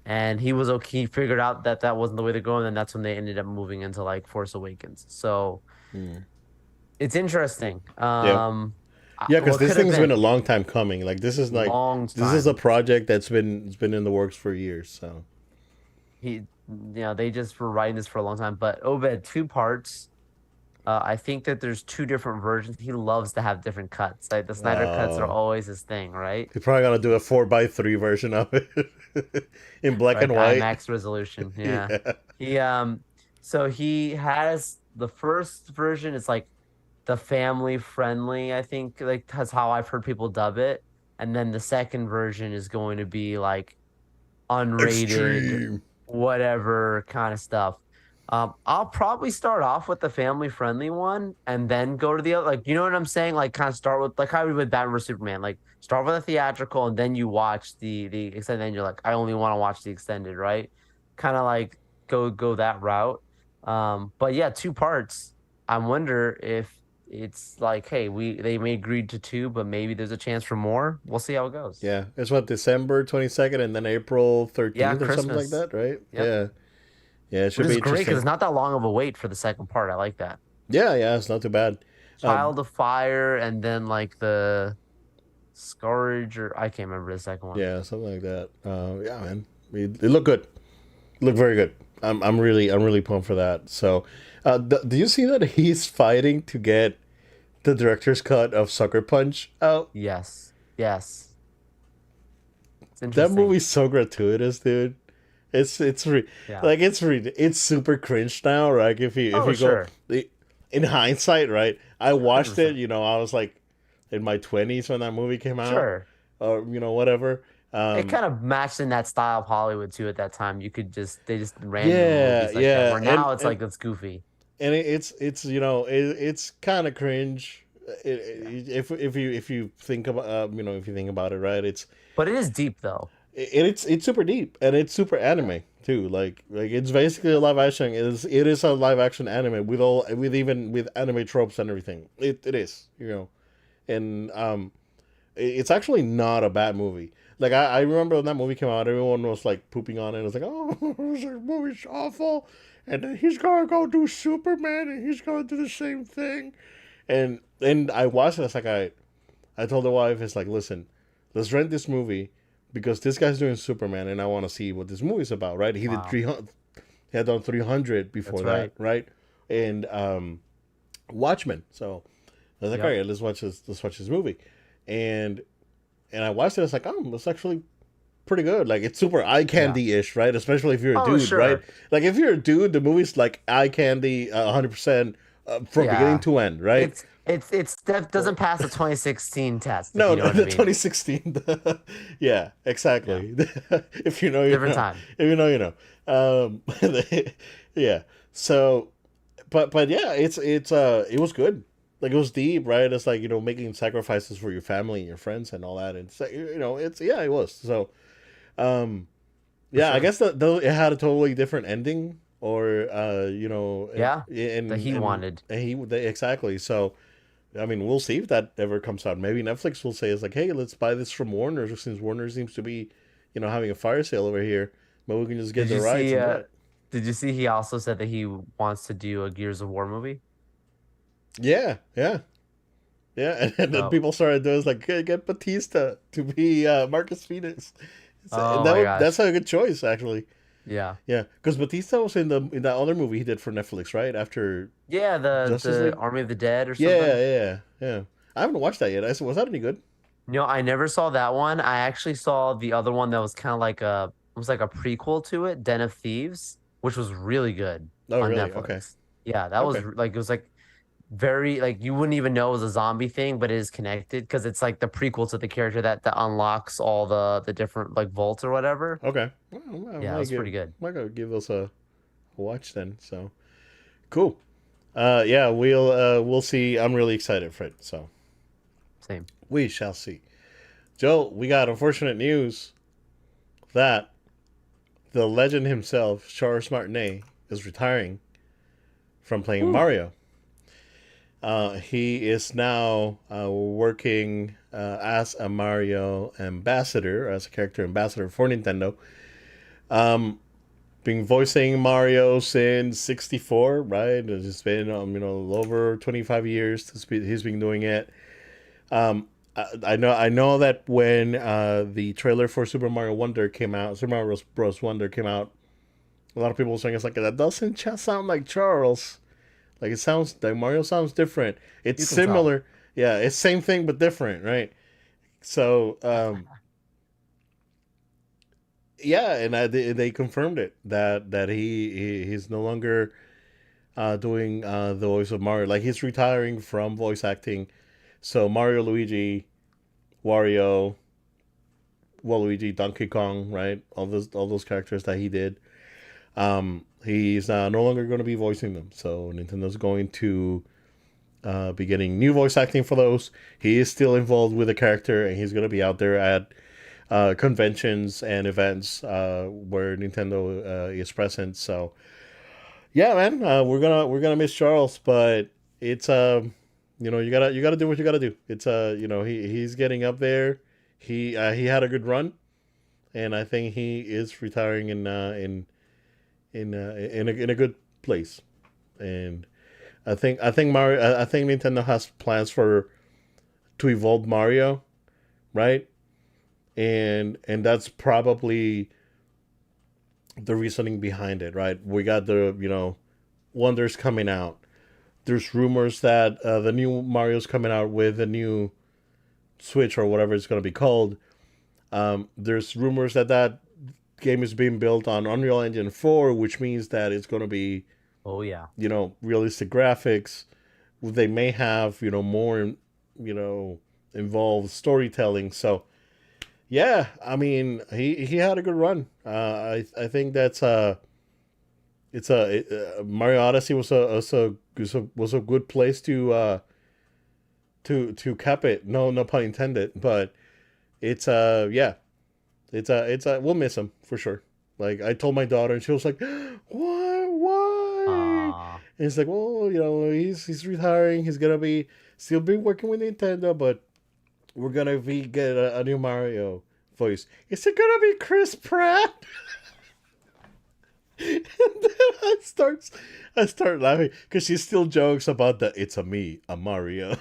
Speaker 2: And he was okay. He figured out that that wasn't the way they're going, and that's when they ended up moving into like Force Awakens. So
Speaker 1: Mm.
Speaker 2: it's interesting.
Speaker 1: Yeah. Yeah, because
Speaker 2: What
Speaker 1: this
Speaker 2: could have
Speaker 1: thing's been
Speaker 2: been
Speaker 1: a long time coming. Like
Speaker 2: long
Speaker 1: this is a
Speaker 2: time.
Speaker 1: project that's been in the works for years. So
Speaker 2: They just were writing this for a long time. But Obed, two parts. I think that there's two different versions. He loves to have different cuts. Like the Snyder cuts are
Speaker 1: uh,
Speaker 2: always his thing, right?
Speaker 1: he's probably gonna do a 4x3 version of it in black
Speaker 2: Like
Speaker 1: and white.
Speaker 2: IMAX resolution. Yeah.
Speaker 1: Yeah.
Speaker 2: He so he has the first version is like the family friendly, I think like that's how I've heard people dub it. And then the second version is going to be like unrated,
Speaker 1: Extreme.
Speaker 2: whatever kind of stuff. I'll probably start off with the family friendly one and then go to the other. Like, you know what I'm saying? Like, kind of start with like how we with Batman vs Superman. Like, start with a theatrical and then you watch the extended. Then you're like, I only want to watch the extended, right? Kind of like go that route. But yeah, two parts. I wonder if it's like, hey, they may agree to two, but maybe there's a chance for more. We'll see how it goes.
Speaker 1: Yeah, it's what December 22nd and then April
Speaker 2: Yeah,
Speaker 1: 13th or something like
Speaker 2: Christmas.
Speaker 1: that, right?
Speaker 2: Yep.
Speaker 1: Yeah, yeah, it
Speaker 2: Which
Speaker 1: should
Speaker 2: is
Speaker 1: be
Speaker 2: great because
Speaker 1: interesting.
Speaker 2: it's not that long of a wait for the second part. I like that.
Speaker 1: Yeah, yeah, it's not too bad. Um,
Speaker 2: Child of Fire and then like the Scourge or I can't remember the second one.
Speaker 1: yeah, something like that. Yeah, man, it looked good. Look very good. I'm really pumped for that. So, do you see that he's fighting to get the director's cut of Sucker Punch out?
Speaker 2: Yes. Yes. It's
Speaker 1: That
Speaker 2: interesting.
Speaker 1: movie's so gratuitous, dude.
Speaker 2: Yeah.
Speaker 1: Like it's super cringe now, right? If
Speaker 2: Oh,
Speaker 1: you go
Speaker 2: sure.
Speaker 1: in hindsight, right? I watched it.
Speaker 2: 100%.
Speaker 1: You know, I was like in my 20s when that movie came out,
Speaker 2: Sure.
Speaker 1: or whatever.
Speaker 2: It
Speaker 1: Um,
Speaker 2: kind of matched in that style of Hollywood too at that time. You could just they just random
Speaker 1: yeah,
Speaker 2: movies like that.
Speaker 1: yeah,
Speaker 2: Where now it's like it's goofy.
Speaker 1: it's it's kind of cringe.
Speaker 2: Yeah.
Speaker 1: If you think about if you think about it, right?
Speaker 2: But it is deep though.
Speaker 1: It's super deep and it's super
Speaker 2: Yeah.
Speaker 1: anime too. Like it's basically a live action. It is a live action anime with all with anime tropes and everything. It is and it's actually not a bad movie. Like I remember when that movie came out, everyone was like pooping on it. It was like, oh, this movie's awful, and then he's gonna go do Superman, and he's gonna do the same thing. And I watched it. It's like I told the wife, it's like, listen, let's rent this movie because this guy's doing Superman, and I want to see what this movie's about. Right? He did
Speaker 2: Wow.
Speaker 1: 300. He had done 300 before
Speaker 2: That's
Speaker 1: that,
Speaker 2: right.
Speaker 1: right? And Watchmen. So I was like, all
Speaker 2: Yep.
Speaker 1: right, let's watch this. Let's watch this movie, and I watched it. It's like, oh, it's actually pretty good. Like it's super eye
Speaker 2: Yeah.
Speaker 1: candy ish, right? Especially if you're a
Speaker 2: Oh,
Speaker 1: dude, right?
Speaker 2: sure.
Speaker 1: Like if you're a dude, the movie's like eye candy, 100% from beginning
Speaker 2: Yeah.
Speaker 1: to end, right?
Speaker 2: It's that doesn't pass the 2016 test, if
Speaker 1: No,
Speaker 2: you know
Speaker 1: no,
Speaker 2: what I
Speaker 1: the
Speaker 2: mean.
Speaker 1: 2016. Yeah,
Speaker 2: Yeah.
Speaker 1: exactly. If you know, you
Speaker 2: Different
Speaker 1: know.
Speaker 2: time.
Speaker 1: If you know, you know. Um, yeah. So, but yeah, it was good. Like it was deep, right? It's like making sacrifices for your family and your friends and all that. And it's like, it's yeah, it was. So, um,
Speaker 2: For
Speaker 1: yeah, I
Speaker 2: sure.
Speaker 1: guess that though it had a totally different ending, or
Speaker 2: Yeah. That
Speaker 1: and
Speaker 2: he wanted.
Speaker 1: exactly. So I mean, we'll see if that ever comes out. Maybe Netflix will say it's like, hey, let's buy this from Warner since Warner seems to be, having a fire sale over here. But we can just get
Speaker 2: Did
Speaker 1: the
Speaker 2: you
Speaker 1: rights
Speaker 2: see
Speaker 1: and do it.
Speaker 2: did you see he also said that he wants to do a Gears of War movie?
Speaker 1: Yeah, yeah, yeah. And then
Speaker 2: So,
Speaker 1: people started doing it's like, get Batista to be Marcus Phoenix. And
Speaker 2: oh my
Speaker 1: that's
Speaker 2: gosh.
Speaker 1: a good choice actually.
Speaker 2: Yeah.
Speaker 1: Yeah, because Batista was in that other movie he did for Netflix, right after
Speaker 2: Yeah, the
Speaker 1: Justice
Speaker 2: the
Speaker 1: League.
Speaker 2: Army of the Dead or
Speaker 1: Yeah,
Speaker 2: something.
Speaker 1: yeah, yeah. I haven't watched that yet. I said, was that any good?
Speaker 2: No, I never saw that one. I actually saw the other one that was kind of like it was like a prequel to it, Den of Thieves, which was really good
Speaker 1: Oh,
Speaker 2: on
Speaker 1: really? Okay,
Speaker 2: Netflix. Yeah, that was
Speaker 1: okay,
Speaker 2: like it was like very like you wouldn't even know it was a zombie thing, but it is connected because it's like the prequel to the character that unlocks all the different like vaults or whatever.
Speaker 1: okay. Well, I
Speaker 2: Yeah, it was pretty good.
Speaker 1: might go give us a watch then. So cool. Yeah, we'll see. I'm really excited for it. So
Speaker 2: Same.
Speaker 1: we shall see. Joe, we got unfortunate news that the legend himself, Charles Martinet, is retiring from playing
Speaker 2: Whew.
Speaker 1: Mario. He is now working as a Mario ambassador, as a character ambassador for Nintendo. Um, been voicing Mario since '64, right? It's been over 25 years. He's been doing it. I know that when the trailer for Super Mario Wonder came out, Super Mario Bros. Wonder came out, a lot of people were saying it's like that doesn't sound like Charles. Like it sounds like Mario sounds different. It's
Speaker 2: You can tell.
Speaker 1: similar, yeah. It's same thing but different, right? So yeah, and they confirmed it that he's no longer doing the voice of Mario. Like he's retiring from voice acting. So Mario, Luigi, Wario, Waluigi, Donkey Kong, right? All those characters that he did. He's no longer going to be voicing them. So Nintendo's going to be getting new voice acting for those. He is still involved with the character, and he's going to be out there at conventions and events where Nintendo is present. So yeah, man, we're gonna miss Charles, but it's you gotta do what you gotta do. It's he's getting up there. He had a good run, and I think he is retiring in a good place. And I think Nintendo has plans to evolve Mario, right? And that's probably the reasoning behind it, right? We got the Wonders coming out. There's rumors that the new Mario's coming out with a new Switch or whatever it's going to be called. There's rumors that game is being built on Unreal Engine 4, which means that it's going to be
Speaker 2: Oh yeah.
Speaker 1: realistic graphics. They may have more involved storytelling. So yeah, I mean he had a good run. I think that's Mario Odyssey was a good place to cap it. No pun intended. But it's yeah, it's we'll miss him for sure. Like I told my daughter, and she was like, why?
Speaker 2: Uh,
Speaker 1: And it's like, well, he's retiring. He's gonna be still be working with Nintendo, but we're gonna get a new Mario voice. Is it gonna be Chris Pratt? And then I start laughing because she still jokes about the "it's a me, a Mario."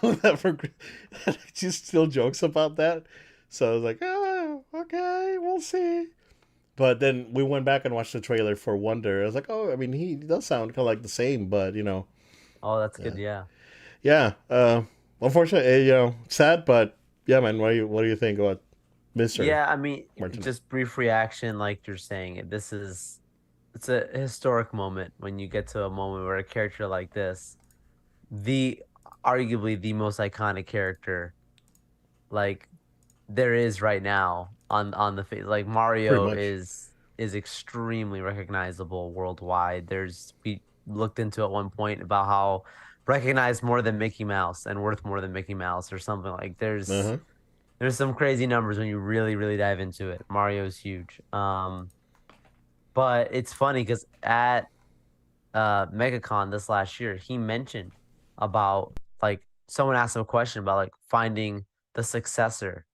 Speaker 1: She still jokes about that. So I was like, oh, okay, we'll see. But then we went back and watched the trailer for Wonder. I was like, oh, I mean, he does sound kind of like the same, but
Speaker 2: oh, that's
Speaker 1: yeah,
Speaker 2: good. Yeah.
Speaker 1: yeah. Unfortunately, sad, but yeah, man. What do you think about Mister
Speaker 2: Yeah, I mean,
Speaker 1: Martin?
Speaker 2: just brief reaction, like you're saying, it's a historic moment when you get to a moment where a character like this, the arguably the most iconic character, like there is right now on the face. Like
Speaker 1: Pretty
Speaker 2: Mario
Speaker 1: much.
Speaker 2: is extremely recognizable worldwide. We looked into at one point about how recognized more than Mickey Mouse and worth more than Mickey Mouse or something. Like
Speaker 1: Uh huh.
Speaker 2: there's some crazy numbers when you really dive into it. Mario's huge. But it's funny because at MegaCon this last year, he mentioned about like someone asked him a question about like finding the successor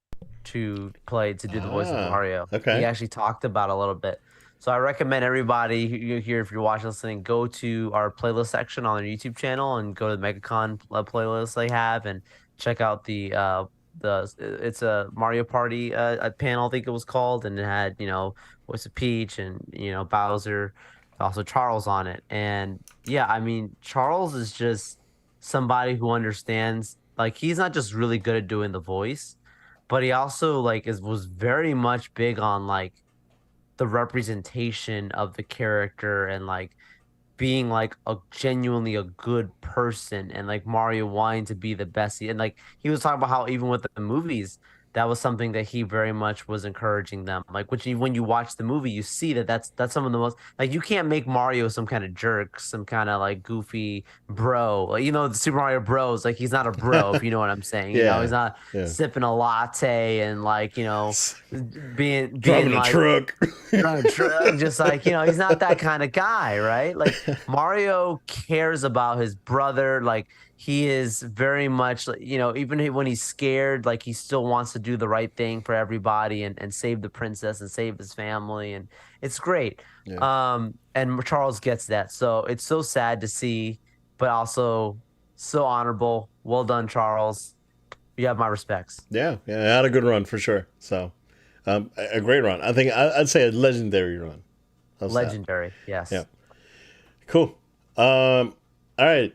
Speaker 2: to do the voice of
Speaker 1: Ah.
Speaker 2: Mario. He
Speaker 1: Okay.
Speaker 2: actually talked about it a little bit. So I recommend everybody here, if you're watching, listening, go to our playlist section on our YouTube channel and go to the MegaCon playlist they have and check out it's a Mario Party a panel, I think it was called, and it had Voice of Peach and Bowser, also Charles on it. And yeah, I mean Charles is just somebody who understands, like he's not just really good at doing the voice, but he also like was very much big on like the representation of the character and like being like a genuinely a good person and like Mario wanting to be the best. And like he was talking about how even with the movies, that was something that he very much was encouraging them. Like which when you watch the movie, you see that that's some of the most, like you can't make Mario some kind of jerk, some kind of like goofy bro. Like the Super Mario Bros. Like he's not a bro, if you know what I'm saying. He's
Speaker 1: Yeah.
Speaker 2: not
Speaker 1: Yeah.
Speaker 2: sipping a latte and like being
Speaker 1: Driving a
Speaker 2: like
Speaker 1: truck.
Speaker 2: drunk, just like he's not that kind of guy, right? Like Mario cares about his brother. Like he is very much like even when he's scared, like he still wants to do the right thing for everybody and save the princess and save his family, and it's great.
Speaker 1: Yeah.
Speaker 2: And Charles gets that, so it's so sad to see, but also so honorable. Well done, Charles. You have my respects.
Speaker 1: Yeah. Yeah. I had a good run for sure. So, a great run. I think I'd say a legendary run. How's that?
Speaker 2: Legendary,
Speaker 1: Yeah.
Speaker 2: yes.
Speaker 1: Cool. All right.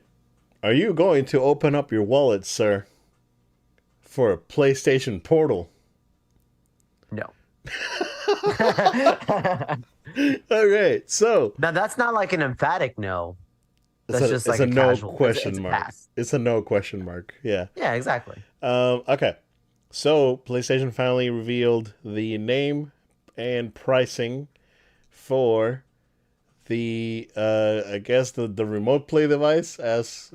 Speaker 1: Are you going to open up your wallet, sir, for a PlayStation Portal?
Speaker 2: No.
Speaker 1: All right. So
Speaker 2: Now that's not like an emphatic no. That's just
Speaker 1: it's
Speaker 2: like
Speaker 1: a
Speaker 2: a
Speaker 1: no
Speaker 2: casual. It's
Speaker 1: question
Speaker 2: a
Speaker 1: mark.
Speaker 2: pass.
Speaker 1: It's a no question mark. Yeah.
Speaker 2: Yeah, exactly.
Speaker 1: Okay. So PlayStation finally revealed the name and pricing for the I guess the remote play device, as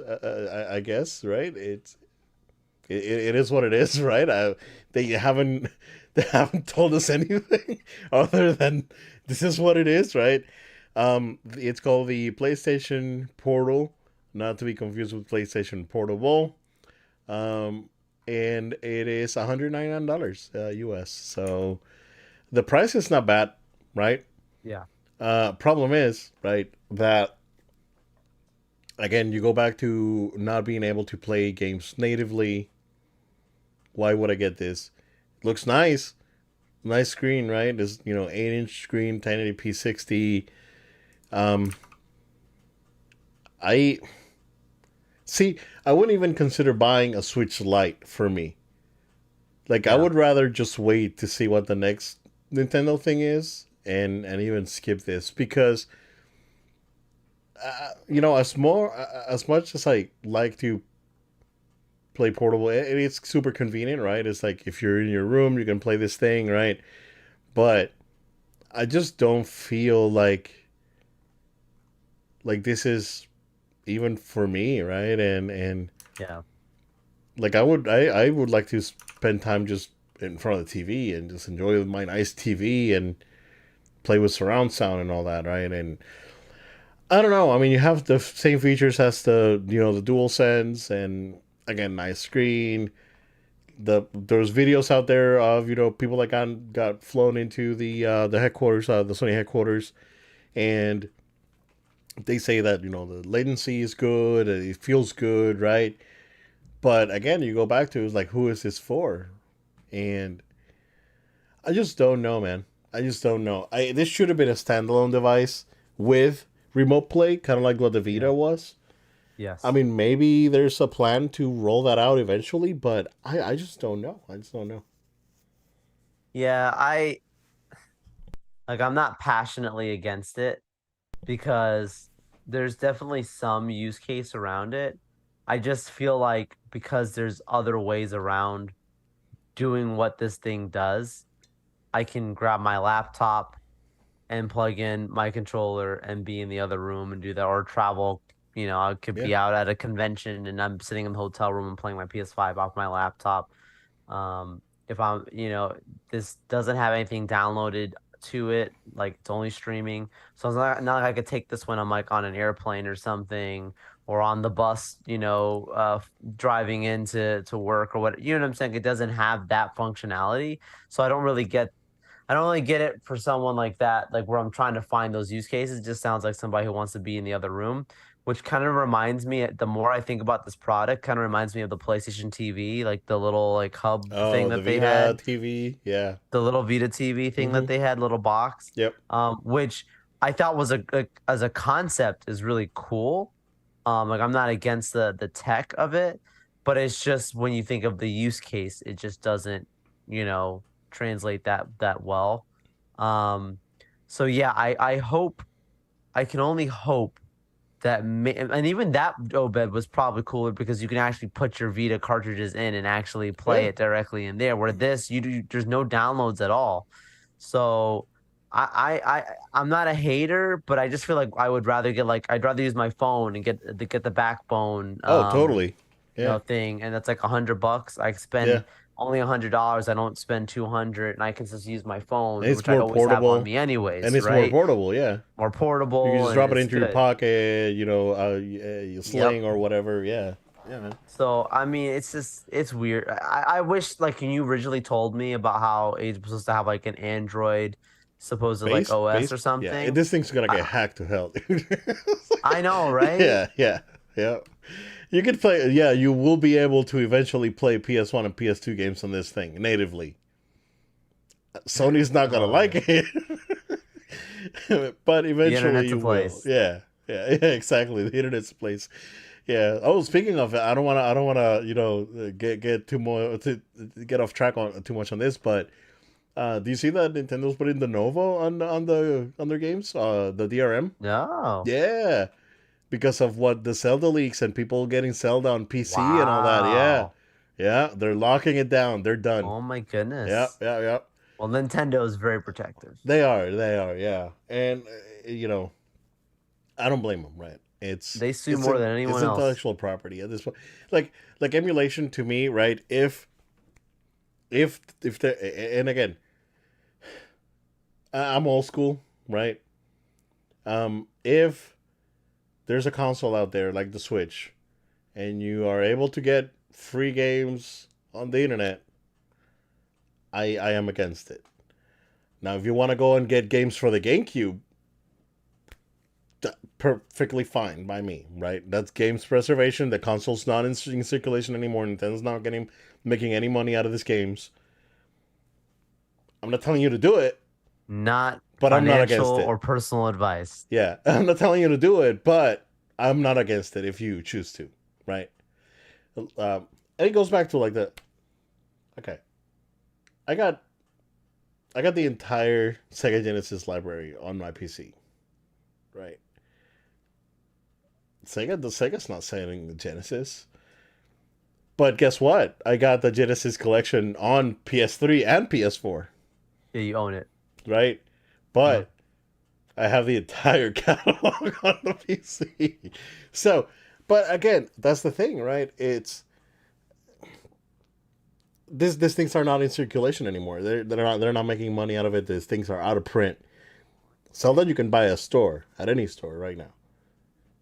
Speaker 1: I guess, right? It is what it is, right? They haven't they haven't told us anything other than this is what it is, right? It's called the PlayStation Portal, not to be confused with PlayStation Portable. Um, and it is $199 US. So the price is not bad, right?
Speaker 2: Yeah.
Speaker 1: Problem is, right, that again, you go back to not being able to play games natively. Why would I get this? Looks nice, nice screen, right? This 8-inch screen, 1080p 60. Um, I see. I wouldn't even consider buying a Switch Lite for me. Like I
Speaker 2: Yeah.
Speaker 1: would rather just wait to see what the next Nintendo thing is, and even skip this because as much as I like to play portable, it's super convenient, right? It's like if you're in your room, you can play this thing, right? But I just don't feel like this is even for me, right? And
Speaker 2: Yeah.
Speaker 1: like I would like to spend time just in front of the TV and just enjoy my nice TV and play with surround sound and all that, right? And I don't know. I mean, you have the same features as the Dual Sense, and again, nice screen. There's videos out there of people that got flown into the headquarters, the Sony headquarters, and they say that the latency is good, it feels good, right? But again, you go back to, it's like, who is this for? And I just don't know, man. I just don't know. This should have been a standalone device with remote play, kind of like what the
Speaker 2: Yeah.
Speaker 1: Vita was. I
Speaker 2: Yes.
Speaker 1: mean, maybe there's a plan to roll that out eventually, but I just don't know. I just don't know.
Speaker 2: Yeah, I'm not passionately against it because there's definitely some use case around it. I just feel like because there's other ways around doing what this thing does, I can grab my laptop and plug in my controller and be in the other room and do that, or travel. I could
Speaker 1: Yeah,
Speaker 2: be out at a convention and I'm sitting in the hotel room and playing my PS5 off my laptop. If this doesn't have anything downloaded to it, like it's only streaming. So it's not like I could take this when I'm like on an airplane or something, or on the bus, driving into work or what, you know what I'm saying? It doesn't have that functionality. So I don't really get it for someone like that, like where I'm trying to find those use cases. It just sounds like somebody who wants to be in the other room, which kind of reminds me, the more I think about this product, kind of reminds me of the PlayStation TV, like the little like hub thing
Speaker 1: oh, the
Speaker 2: that they
Speaker 1: Vita
Speaker 2: had,
Speaker 1: TV, yeah.
Speaker 2: the little Vita TV thing that
Speaker 1: Mm-hmm.
Speaker 2: they had, little box,
Speaker 1: Yep.
Speaker 2: which I thought was as a concept is really cool. Like I'm not against the tech of it, but it's just when you think of the use case, it just doesn't, you know, translate that well. Um, so yeah, I hope, I can only hope that and even that OBED was probably cooler because you can actually put your Vita cartridges in and actually play
Speaker 1: Yeah.
Speaker 2: it directly in there. Where this, there's no downloads at all. So I'm not a hater, but I just feel like I'd rather use my phone and get the backbone
Speaker 1: Oh, totally. Yeah.
Speaker 2: thing, and that's like $100. I
Speaker 1: Yeah.
Speaker 2: spend only $100. I don't spend 200, and I can just use my
Speaker 1: And
Speaker 2: phone,
Speaker 1: it's
Speaker 2: which I
Speaker 1: more
Speaker 2: always have on
Speaker 1: portable.
Speaker 2: me
Speaker 1: And
Speaker 2: anyways,
Speaker 1: it's more
Speaker 2: right?
Speaker 1: portable, yeah.
Speaker 2: More
Speaker 1: You can
Speaker 2: portable,
Speaker 1: just
Speaker 2: and
Speaker 1: drop it
Speaker 2: it's
Speaker 1: into your
Speaker 2: good.
Speaker 1: pocket, you
Speaker 2: Yep.
Speaker 1: sling or whatever. Yeah. Yeah, man.
Speaker 2: So I mean, it's weird. I wish, like, when you originally told me about how it's supposed to have like an Android supposed like OS or
Speaker 1: Yeah.
Speaker 2: something.
Speaker 1: This thing's gonna get
Speaker 2: I
Speaker 1: hacked to hell, dude.
Speaker 2: I know, right?
Speaker 1: Yeah, yeah, yeah. You could play. Yeah, you will be able to eventually play PS1 and PS2 games on this thing natively. Sony's not gonna like
Speaker 2: Oh,
Speaker 1: it, but
Speaker 2: the
Speaker 1: eventually
Speaker 2: internet's a
Speaker 1: you will.
Speaker 2: place.
Speaker 1: Yeah, yeah, yeah. Exactly. The internet's a place. Yeah. Oh, speaking of it, I don't want to. I don't want to. Get too more to get off track on too much on this. But do you see that Nintendo's putting the Novo on their games? The DRM.
Speaker 2: No.
Speaker 1: Yeah, because of what the Zelda leaks and people getting Zelda on PC and all that. Yeah,
Speaker 2: Wow.
Speaker 1: Yeah, they're locking it down. They're done.
Speaker 2: Oh my
Speaker 1: Yeah,
Speaker 2: goodness.
Speaker 1: yeah, yeah.
Speaker 2: Well, Nintendo is very protective.
Speaker 1: They are, yeah. And you know, I don't blame them, right?
Speaker 2: They sue more than
Speaker 1: It's
Speaker 2: anyone else.
Speaker 1: intellectual property at this point. Like emulation to me, right? If the and again, I'm old school, right? If there's a console out there like the Switch, and you are able to get free games on the internet, I am against it. Now, if you want to go and get games for the GameCube, perfectly fine by me, right? That's games preservation. The console's not in circulation anymore. Nintendo's not getting making any money out of these games. I'm not telling you to do it,
Speaker 2: Not
Speaker 1: but I'm not
Speaker 2: financial
Speaker 1: against it.
Speaker 2: or personal advice.
Speaker 1: Yeah, I'm not telling you to do it, but I'm not against it if you choose to, right? And it goes back to like the okay, I got the entire Sega Genesis library on my PC, right? Sega's not selling the Genesis. But guess what? I got the Genesis collection on PS3 and PS4,
Speaker 2: Yeah, you own it.
Speaker 1: right?
Speaker 2: Mhm.
Speaker 1: But I have the entire catalog on the PC. So, but again, that's the thing, right? It's these things are not in circulation anymore. They're not making money out of it. These things are out of print. Zelda you can buy a store at any store right now.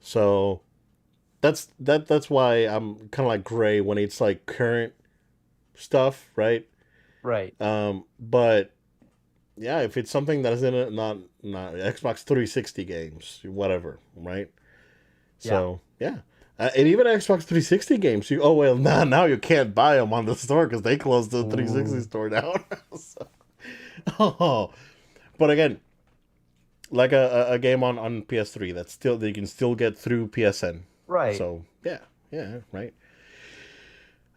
Speaker 1: So that's why I'm kind of like gray when it's like current stuff, right?
Speaker 2: Right.
Speaker 1: But yeah, if it's something that is in it, not Xbox 360 games, whatever, right?
Speaker 2: Yeah.
Speaker 1: So yeah, and even Xbox 360 games, you now you can't buy them on the store because they closed the 360
Speaker 2: Ooh.
Speaker 1: store down. So, oh, but again, like a game on PS3 that you can still get through PSN.
Speaker 2: Right.
Speaker 1: So yeah, yeah, right.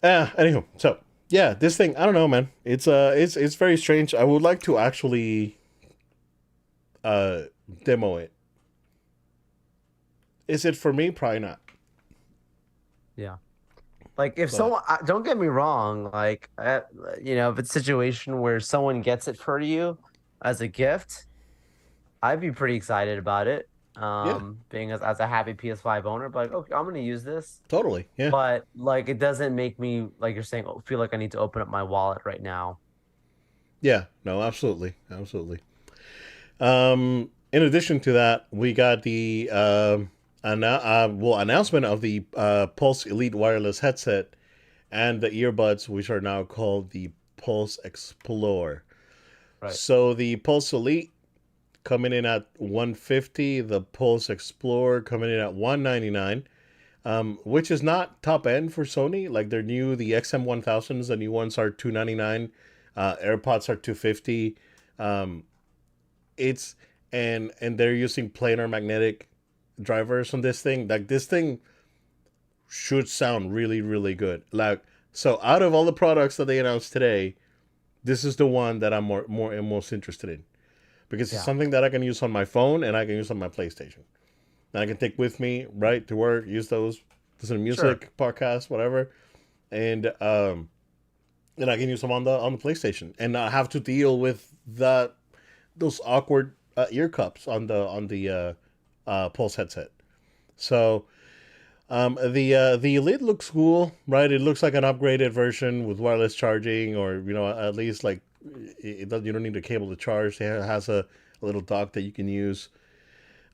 Speaker 1: Anywho, so yeah, this thing I don't know, man. It's very strange. I would like to actually uh demo it. Is it for me? Probably not.
Speaker 2: Yeah. Like if
Speaker 1: But
Speaker 2: someone, don't get me wrong, like if it's a situation where someone gets it for you as a gift, I'd be pretty excited about it.
Speaker 1: yeah,
Speaker 2: Being as a happy PS5 owner, but like, okay, I'm gonna use this.
Speaker 1: totally. Yeah,
Speaker 2: But like it doesn't make me, like you're saying, feel like I need to open up my wallet right now.
Speaker 1: yeah. No, absolutely, absolutely. In addition to that, we got the announcement of the Pulse Elite wireless headset and the earbuds, which are now called the Pulse Explore.
Speaker 2: Right.
Speaker 1: So the Pulse Elite coming in at 150, the Pulse Explorer coming in at 199, which is not top end for Sony. Like the XM1000s, the new ones are 299, AirPods are 250. Um, it's and they're using planar magnetic drivers on this thing. Like this thing should sound really really good. Like so, out of all the products that they announced today, this is the one that I'm more and most interested in because it's
Speaker 2: Yeah.
Speaker 1: something that I can use on my phone and I can use on my PlayStation. And I can take with me right to work, use those, listen to
Speaker 2: Sure.
Speaker 1: music, podcast, whatever, and and I can use them on the PlayStation and not have to deal with those awkward ear cups on the Pulse headset. So the Elite looks cool, right? It looks like an upgraded version with wireless charging, or at least like you don't need a cable to charge. It has a little dock that you can use,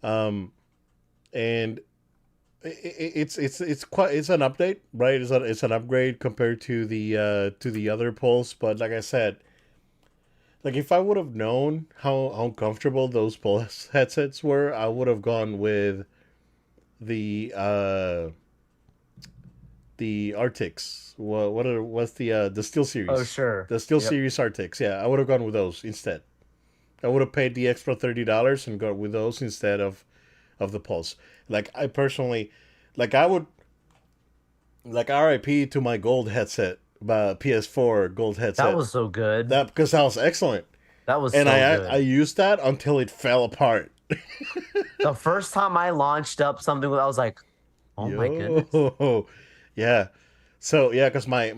Speaker 1: and it's an update, right? It's an upgrade compared to the other Pulse. But like I said, like if I would have known how comfortable those Pulse headsets were, I would have gone with the Arctics. What's the Steel
Speaker 2: Oh,
Speaker 1: Series?
Speaker 2: sure.
Speaker 1: The Steel
Speaker 2: Yep.
Speaker 1: Series Arctics. Yeah, I would have gone with those instead. I would have paid the extra $30 and gone with those instead of the Pulse. Like I personally, like I would, like RIP to my gold headset, PS4 gold
Speaker 2: That
Speaker 1: headset.
Speaker 2: was so good.
Speaker 1: That because that was excellent,
Speaker 2: That was
Speaker 1: and
Speaker 2: so
Speaker 1: I
Speaker 2: good.
Speaker 1: used that until it fell apart.
Speaker 2: The first time I launched up something, I was like, oh my goodness.
Speaker 1: Yo, yeah. So yeah, because my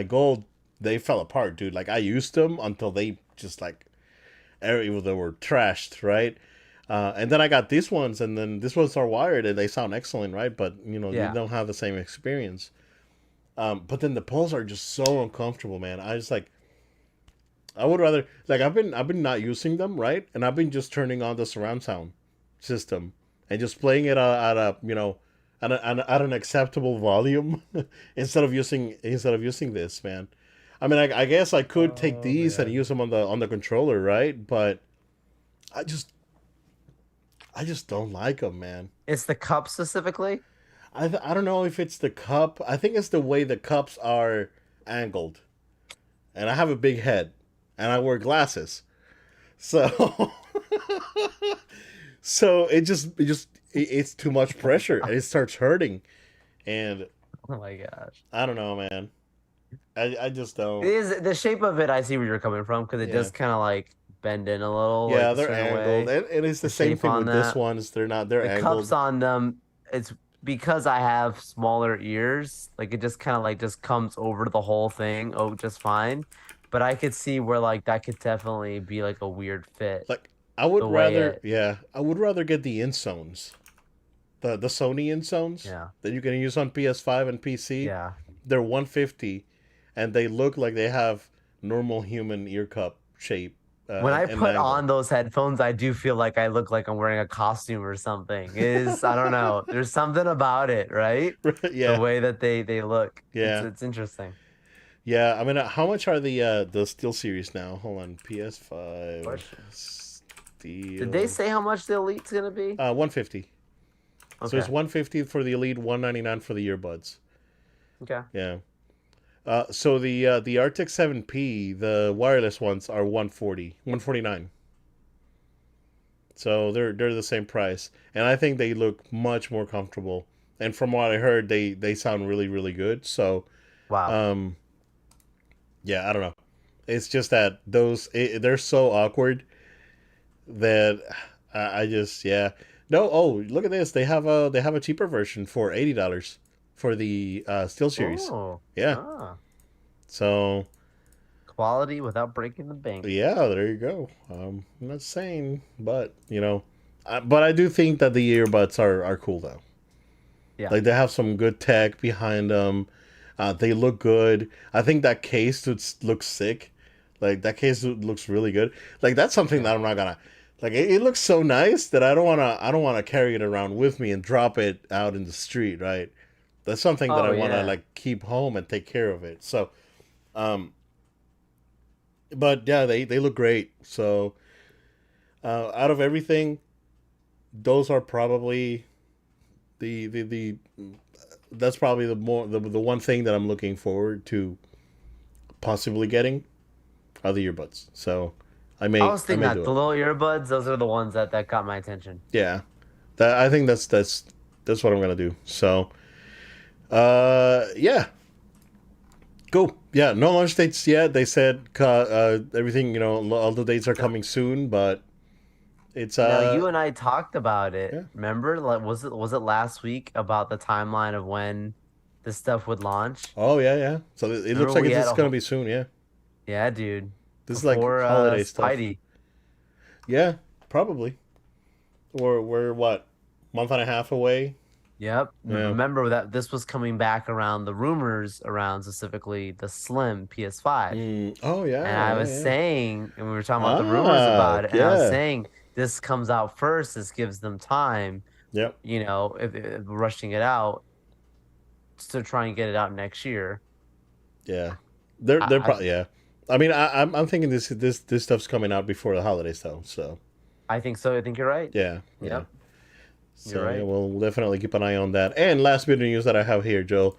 Speaker 1: gold, they fell apart, dude. Like I used them until they just like they were trashed, right? And then I got these ones, and then these ones are wired, and they sound excellent, right? But you
Speaker 2: Yeah.
Speaker 1: don't have the same experience. But then the poles are just so uncomfortable, man. I just like I would rather like I've been not using them, right? And I've been just turning on the surround sound system and just playing it at a at an acceptable volume instead of using this, man. I mean, I guess I could take
Speaker 2: Oh
Speaker 1: these and
Speaker 2: man.
Speaker 1: use them on the controller, right? But I just I just don't like them, man.
Speaker 2: It's the cup specifically?
Speaker 1: I don't know if it's the cup. I think it's the way the cups are angled. And I have a big head, and I wear glasses, so so it's too much pressure, and it starts hurting. And
Speaker 2: Oh my gosh.
Speaker 1: I don't know, man. I just
Speaker 2: It
Speaker 1: don't.
Speaker 2: is the shape of it, I see where you're coming from because it
Speaker 1: Yeah,
Speaker 2: does kind of like bend in a little, like
Speaker 1: yeah,
Speaker 2: a
Speaker 1: they're
Speaker 2: certain
Speaker 1: angled,
Speaker 2: way.
Speaker 1: and it's the
Speaker 2: The
Speaker 1: same
Speaker 2: shape
Speaker 1: thing
Speaker 2: on
Speaker 1: with this
Speaker 2: that.
Speaker 1: ones. They're
Speaker 2: The cups
Speaker 1: angled.
Speaker 2: on them, it's because I have smaller ears, like it just kind of like just comes over the whole thing, oh, just fine. But I could see where like that could definitely be like a weird fit
Speaker 1: Like I would
Speaker 2: the way
Speaker 1: rather,
Speaker 2: it,
Speaker 1: yeah, I would rather get the insones, the Sony insones
Speaker 2: yeah,
Speaker 1: that you can use on PS5 and PC.
Speaker 2: yeah.
Speaker 1: They're 150, and they look like they have normal human ear cup shape
Speaker 2: When I
Speaker 1: and
Speaker 2: put
Speaker 1: angle.
Speaker 2: on those headphones, I do feel like I look like I'm wearing a costume or something. It is, I don't know. There's something about it, right? The
Speaker 1: Yeah,
Speaker 2: way that they look. It's
Speaker 1: yeah,
Speaker 2: it's interesting.
Speaker 1: yeah. I mean, how much are the Steel series now? Hold on, PS5
Speaker 2: Question. Did they
Speaker 1: Steel,
Speaker 2: say how much the Elite's gonna be?
Speaker 1: 150. So it's
Speaker 2: Okay.
Speaker 1: 150 for the Elite, 199 for the earbuds.
Speaker 2: Okay.
Speaker 1: Yeah. So the Arctic 7P, the wireless ones are 140, 149. So they're the same price, and I think they look much more comfortable. And from what I heard, they sound really really good. So
Speaker 2: Wow.
Speaker 1: um, yeah, I don't know. It's just that they're so awkward that I just yeah. No, oh look at this. They have a cheaper version for $80 for the Steel series.
Speaker 2: Oh.
Speaker 1: Yeah.
Speaker 2: Ah.
Speaker 1: So
Speaker 2: Quality without breaking the bank.
Speaker 1: yeah, there you go. I'm not saying, but but I do think that the earbuds are cool though.
Speaker 2: Yeah.
Speaker 1: Like they have some good tech behind them. They look good. I think that case looks sick. Like that case looks really good. Like that's something
Speaker 2: Yeah.
Speaker 1: that I'm not gonna like. It looks so nice that I don't wanna carry it around with me and drop it out in the street. Right. That's something that I
Speaker 2: Oh
Speaker 1: wanna
Speaker 2: yeah.
Speaker 1: like keep home and take care of it. So, um, but yeah, they look great. So, out of everything, those are probably the that's probably the one thing that I'm looking forward to possibly getting are the earbuds. So
Speaker 2: I was
Speaker 1: I
Speaker 2: thinking
Speaker 1: may do
Speaker 2: that the
Speaker 1: it.
Speaker 2: little earbuds, those are the ones that got my attention.
Speaker 1: Yeah, that I think that's what I'm gonna do. So yeah, cool. Yeah, no launch dates yet. They said everything. All the dates are
Speaker 2: No,
Speaker 1: coming soon, but it's
Speaker 2: no, you and I talked about it.
Speaker 1: yeah.
Speaker 2: Remember? Like, was it last week about the timeline of when this stuff would launch?
Speaker 1: Oh yeah, yeah. So it looks
Speaker 2: Remember
Speaker 1: like
Speaker 2: we had
Speaker 1: it's
Speaker 2: a
Speaker 1: gonna
Speaker 2: whole,
Speaker 1: be soon. Yeah,
Speaker 2: yeah, dude,
Speaker 1: this is like
Speaker 2: before
Speaker 1: holiday stuff.
Speaker 2: Spidey.
Speaker 1: Yeah, probably. We're what, month and a half away.
Speaker 2: Yep.
Speaker 1: Yeah.
Speaker 2: Remember that this was coming back around the rumors around specifically the Slim PS5.
Speaker 1: Oh
Speaker 2: And
Speaker 1: yeah,
Speaker 2: I
Speaker 1: yeah,
Speaker 2: was
Speaker 1: yeah.
Speaker 2: saying, and we were talking about the rumors
Speaker 1: Ah,
Speaker 2: about it, and I was
Speaker 1: yeah.
Speaker 2: saying this comes out first. This gives them time,
Speaker 1: Yep.
Speaker 2: if rushing it out to try and get it out next year.
Speaker 1: Yeah.
Speaker 2: I,
Speaker 1: They're
Speaker 2: I,
Speaker 1: probably yeah. I mean, I'm thinking this stuff's coming out before the holidays though. So
Speaker 2: I think so. I think you're right.
Speaker 1: yeah, yeah.
Speaker 2: Yep, you're
Speaker 1: So yeah,
Speaker 2: right.
Speaker 1: we'll definitely keep an eye on that. And last bit of news that I have here, Joe,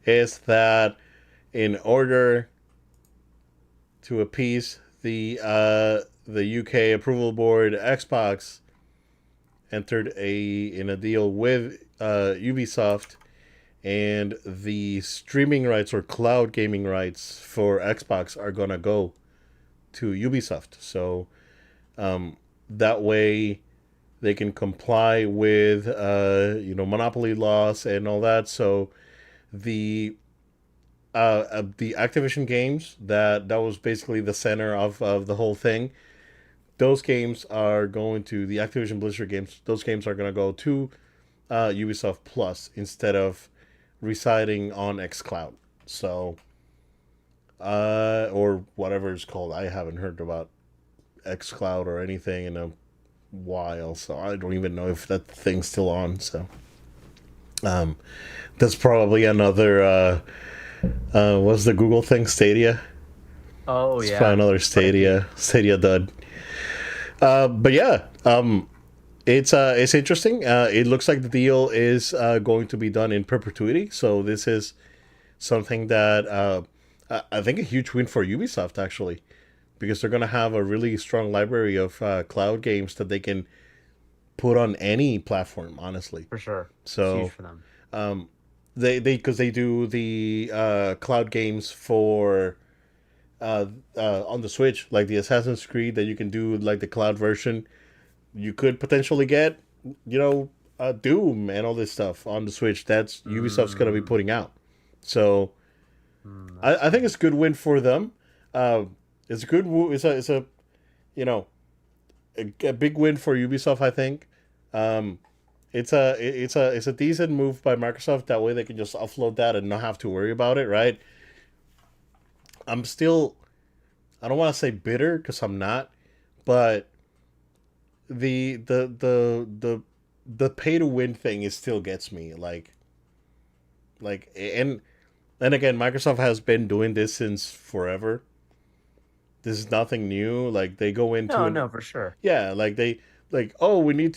Speaker 1: is that in order to appease the UK approval board, Xbox entered in a deal with Ubisoft, and the streaming rights or cloud gaming rights for Xbox are gonna go to Ubisoft. So that way, They can comply with monopoly laws and all that. So the the Activision games that was basically the center of the whole thing. Those games are going to the Activision Blizzard games. Those games are going to go to Ubisoft Plus instead of residing on XCloud. So, or whatever it's called. I haven't heard about XCloud or anything in a while, so I don't even know if that thing's still on. So, um, that's probably another. What's the Google thing? Stadia.
Speaker 2: Oh
Speaker 1: It's probably
Speaker 2: yeah,
Speaker 1: another
Speaker 2: might be.
Speaker 1: Stadia dud. But yeah, it's interesting. It looks like the deal is going to be done in perpetuity. So this is something that I think a huge win for Ubisoft actually, because they're gonna have a really strong library of cloud games that they can put on any platform. Honestly,
Speaker 2: For sure. It's huge
Speaker 1: so
Speaker 2: for them.
Speaker 1: um, they because they do the cloud games for on the Switch, like the Assassin's Creed that you can do like the cloud version. You could potentially get, Doom and all this stuff on the Switch. That's Ubisoft's gonna be
Speaker 2: Mm,
Speaker 1: putting out. So
Speaker 2: that's
Speaker 1: I think
Speaker 2: true.
Speaker 1: it's a good win for them. Uh, it's a good. It's a you know a big win for Ubisoft. I think. Um, it's a decent move by Microsoft. That way they can just offload that and not have to worry about it. Right. I'm still. I don't want to say bitter because I'm not, but the the pay to win thing is still gets me like and again Microsoft has been doing this since forever. This is nothing new. Like they go into
Speaker 2: No,
Speaker 1: an
Speaker 2: no, for sure.
Speaker 1: yeah, like they like oh we need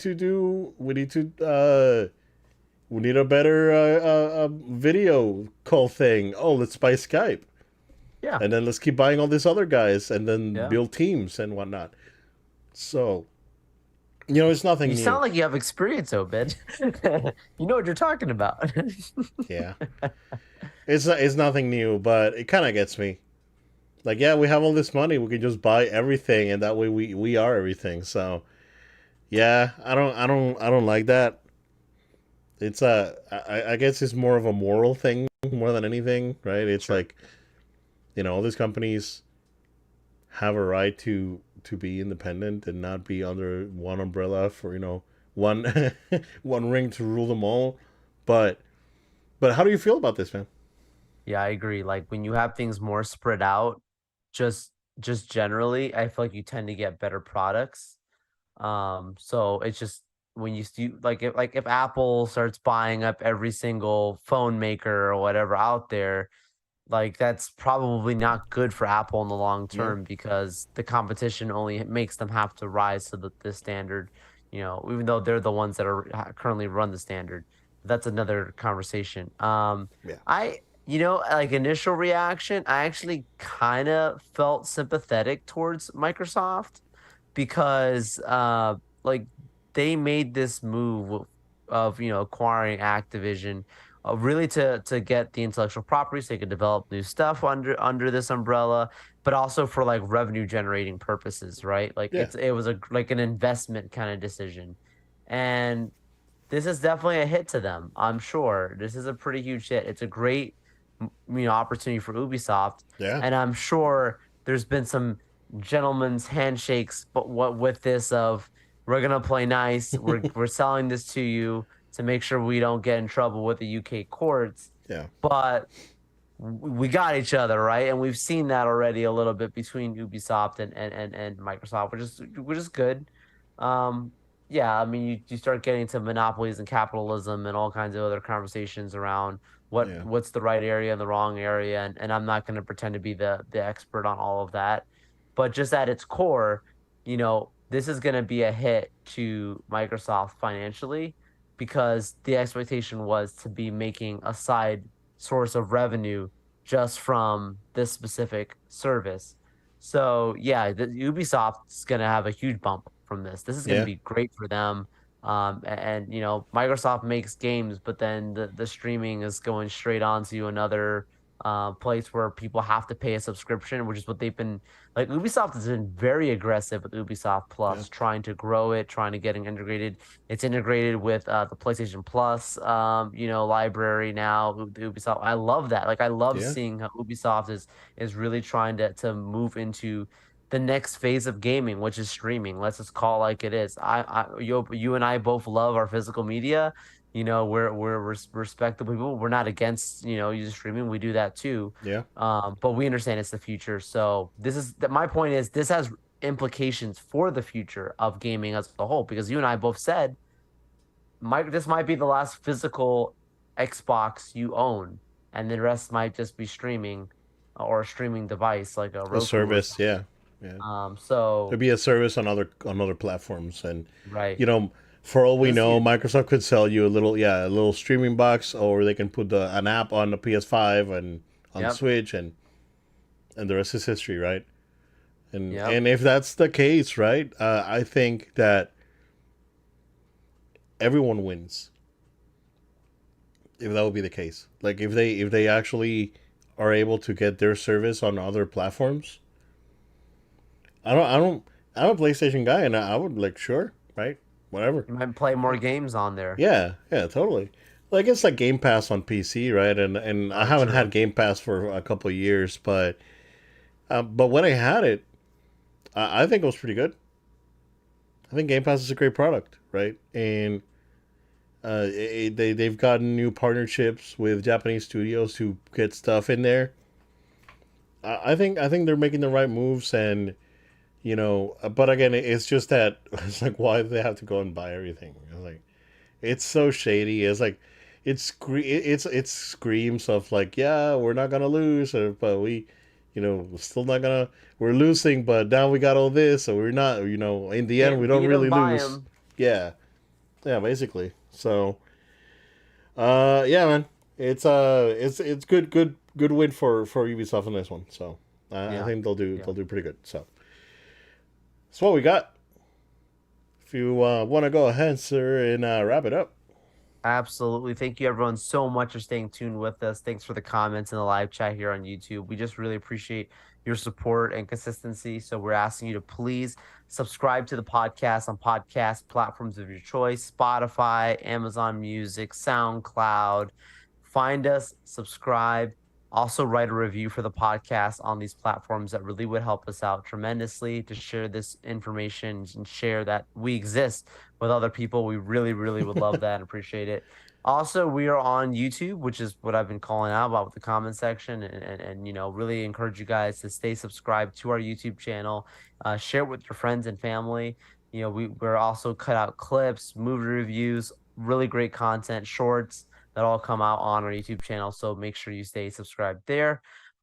Speaker 1: a better video call thing. Oh, let's buy Skype.
Speaker 2: Yeah,
Speaker 1: And then let's keep buying all these other guys and then
Speaker 2: yeah.
Speaker 1: build teams and whatnot. So, it's
Speaker 2: You
Speaker 1: nothing new.
Speaker 2: sound like you have experience, Obed. You know what you're talking about.
Speaker 1: Yeah. It's nothing new, but it kind of gets me. Like, yeah, we have all this money, we can just buy everything, and that way we are everything. So, yeah, I don't like that. It's I guess it's more of a moral thing more than anything, right? It's
Speaker 2: Sure.
Speaker 1: like all these companies have a right to be independent and not be under one umbrella for one one ring to rule them all. But how do you feel about this, man?
Speaker 2: Yeah, I agree. Like when you have things more spread out, just just generally, I feel like you tend to get better products. So it's just when like if Apple starts buying up every single phone maker or whatever out there, like that's probably not good for Apple in the long
Speaker 1: No.
Speaker 2: term because the competition only makes them have to rise to the standard, even though they're the ones that are currently run the standard. That's another conversation.
Speaker 1: Yeah.
Speaker 2: Like initial reaction, I actually kind of felt sympathetic towards Microsoft because like they made this move of acquiring Activision really to get the intellectual property so they could develop new stuff under this umbrella, but also for like revenue generating purposes, right? Like
Speaker 1: Yeah.
Speaker 2: it was like an investment kind of decision. And this is definitely a hit to them. I'm sure this is a pretty huge hit. It's a great, opportunity for Ubisoft,
Speaker 1: Yeah.
Speaker 2: and I'm sure there's been some gentlemen's handshakes, but what with this of we're gonna play nice. We're selling this to you to make sure we don't get in trouble with the UK courts,
Speaker 1: Yeah.
Speaker 2: but we got each other right, and we've seen that already a little bit between Ubisoft and Microsoft, which is good. Um, yeah, I mean, you start getting to monopolies and capitalism and all kinds of other conversations around
Speaker 1: Yeah.
Speaker 2: what's the right area and the wrong area, and I'm not going to pretend to be the expert on all of that, but just at its core, this is going to be a hit to Microsoft financially because the expectation was to be making a side source of revenue just from this specific service. So yeah, Ubisoft's gonna have a huge bump from this. This is gonna
Speaker 1: Yeah.
Speaker 2: be great for them. Microsoft makes games, but then the streaming is going straight onto another place where people have to pay a subscription, which is what they've been like. Ubisoft has been very aggressive with Ubisoft
Speaker 1: Yeah.
Speaker 2: Plus, trying to grow it, trying to get it integrated. It's integrated with the PlayStation Plus, library now. The Ubisoft, I love that. Like I love
Speaker 1: Yeah.
Speaker 2: seeing how Ubisoft is really trying to move into the next phase of gaming, which is streaming. Let's just call it like it is. You and I both love our physical media. We're respectable people. We're not against using streaming. We do that too.
Speaker 1: Yeah.
Speaker 2: But we understand it's the future. So this is my point is this has implications for the future of gaming as a whole, because you and I both said this might be the last physical Xbox you own, and the rest might just be streaming or a streaming device like a
Speaker 1: A
Speaker 2: Roku or
Speaker 1: service.
Speaker 2: something.
Speaker 1: Yeah. Yeah.
Speaker 2: So
Speaker 1: There'd be a service on other platforms, and
Speaker 2: right.
Speaker 1: you know, for all we
Speaker 2: This
Speaker 1: know,
Speaker 2: year,
Speaker 1: Microsoft could sell you a little streaming box, or they can put an app on the PS5 and on the
Speaker 2: yep,
Speaker 1: Switch, and the rest is history, right?
Speaker 2: yep.
Speaker 1: And if that's the case, right, I think that everyone wins if that would be the case. Like if they actually are able to get their service on other platforms. I don't I'm a PlayStation guy, and I would like sure, right, whatever.
Speaker 2: You might play more games on there.
Speaker 1: Yeah, yeah, totally. Like it's like Game Pass on PC, right? And I haven't had
Speaker 2: True.
Speaker 1: Game Pass for a couple of years, but when I had it, I think it was pretty good. I think Game Pass is a great product, right? And they've gotten new partnerships with Japanese studios to get stuff in there. I think they're making the right moves, and but again, it's just that it's like why do they have to go and buy everything? It's like it's so shady. It's like it screams of like, yeah, we're not gonna lose, but we're still not gonna, we're losing, but now we got all this, so we're not, in the end we
Speaker 2: Can't
Speaker 1: don't
Speaker 2: beat them,
Speaker 1: really
Speaker 2: buy
Speaker 1: lose.
Speaker 2: them.
Speaker 1: Yeah, yeah, basically. So, yeah, man, it's good win for Ubisoft on this one. So, I
Speaker 2: Yeah,
Speaker 1: think
Speaker 2: yeah.
Speaker 1: they'll do pretty good. So, that's what we got. If you want to go ahead, sir, and wrap it up.
Speaker 2: Absolutely. Thank you everyone so much for staying tuned with us. Thanks for the comments in the live chat here on YouTube. We just really appreciate your support and consistency. So we're asking you to please subscribe to the podcast on podcast platforms of your choice, Spotify, Amazon Music, SoundCloud. Find us, subscribe. Also, write a review for the podcast on these platforms. That really would help us out tremendously to share this information and share that we exist with other people. We really, really would love that and appreciate it. Also, we are on YouTube, which is what I've been calling out about with the comment section, and really encourage you guys to stay subscribed to our YouTube channel, share it with your friends and family. We're also cut out clips, movie reviews, really great content, shorts that all come out on our YouTube channel. So make sure you stay subscribed there.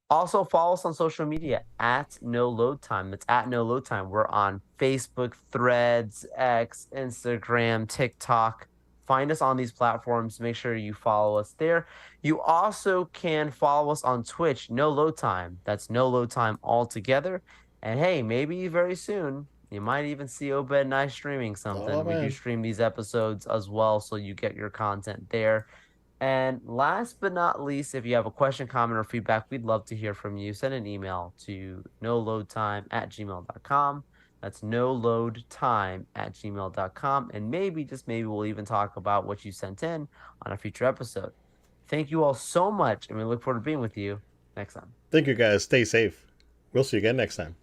Speaker 2: Also, follow us on social media at No Load Time. That's at No Load Time. We're on Facebook, Threads, X, Instagram, TikTok. Find us on these platforms. Make sure you follow us there. You also can follow us on Twitch, No Load Time. That's No Load Time all together. And hey, maybe very soon you might even see Obed and I streaming
Speaker 1: Oh
Speaker 2: something. We do
Speaker 1: man,
Speaker 2: stream these episodes as well, so you get your content there. And last but not least, if you have a question, comment, or feedback, we'd love to hear from you. Send an email to noloadtime@gmail.com. That's noloadtime@gmail.com. And maybe, just maybe, we'll even talk about what you sent in on a future episode. Thank you all so much, and we look forward to being with you next time.
Speaker 1: thank you guys. Stay safe. We'll see you again next time.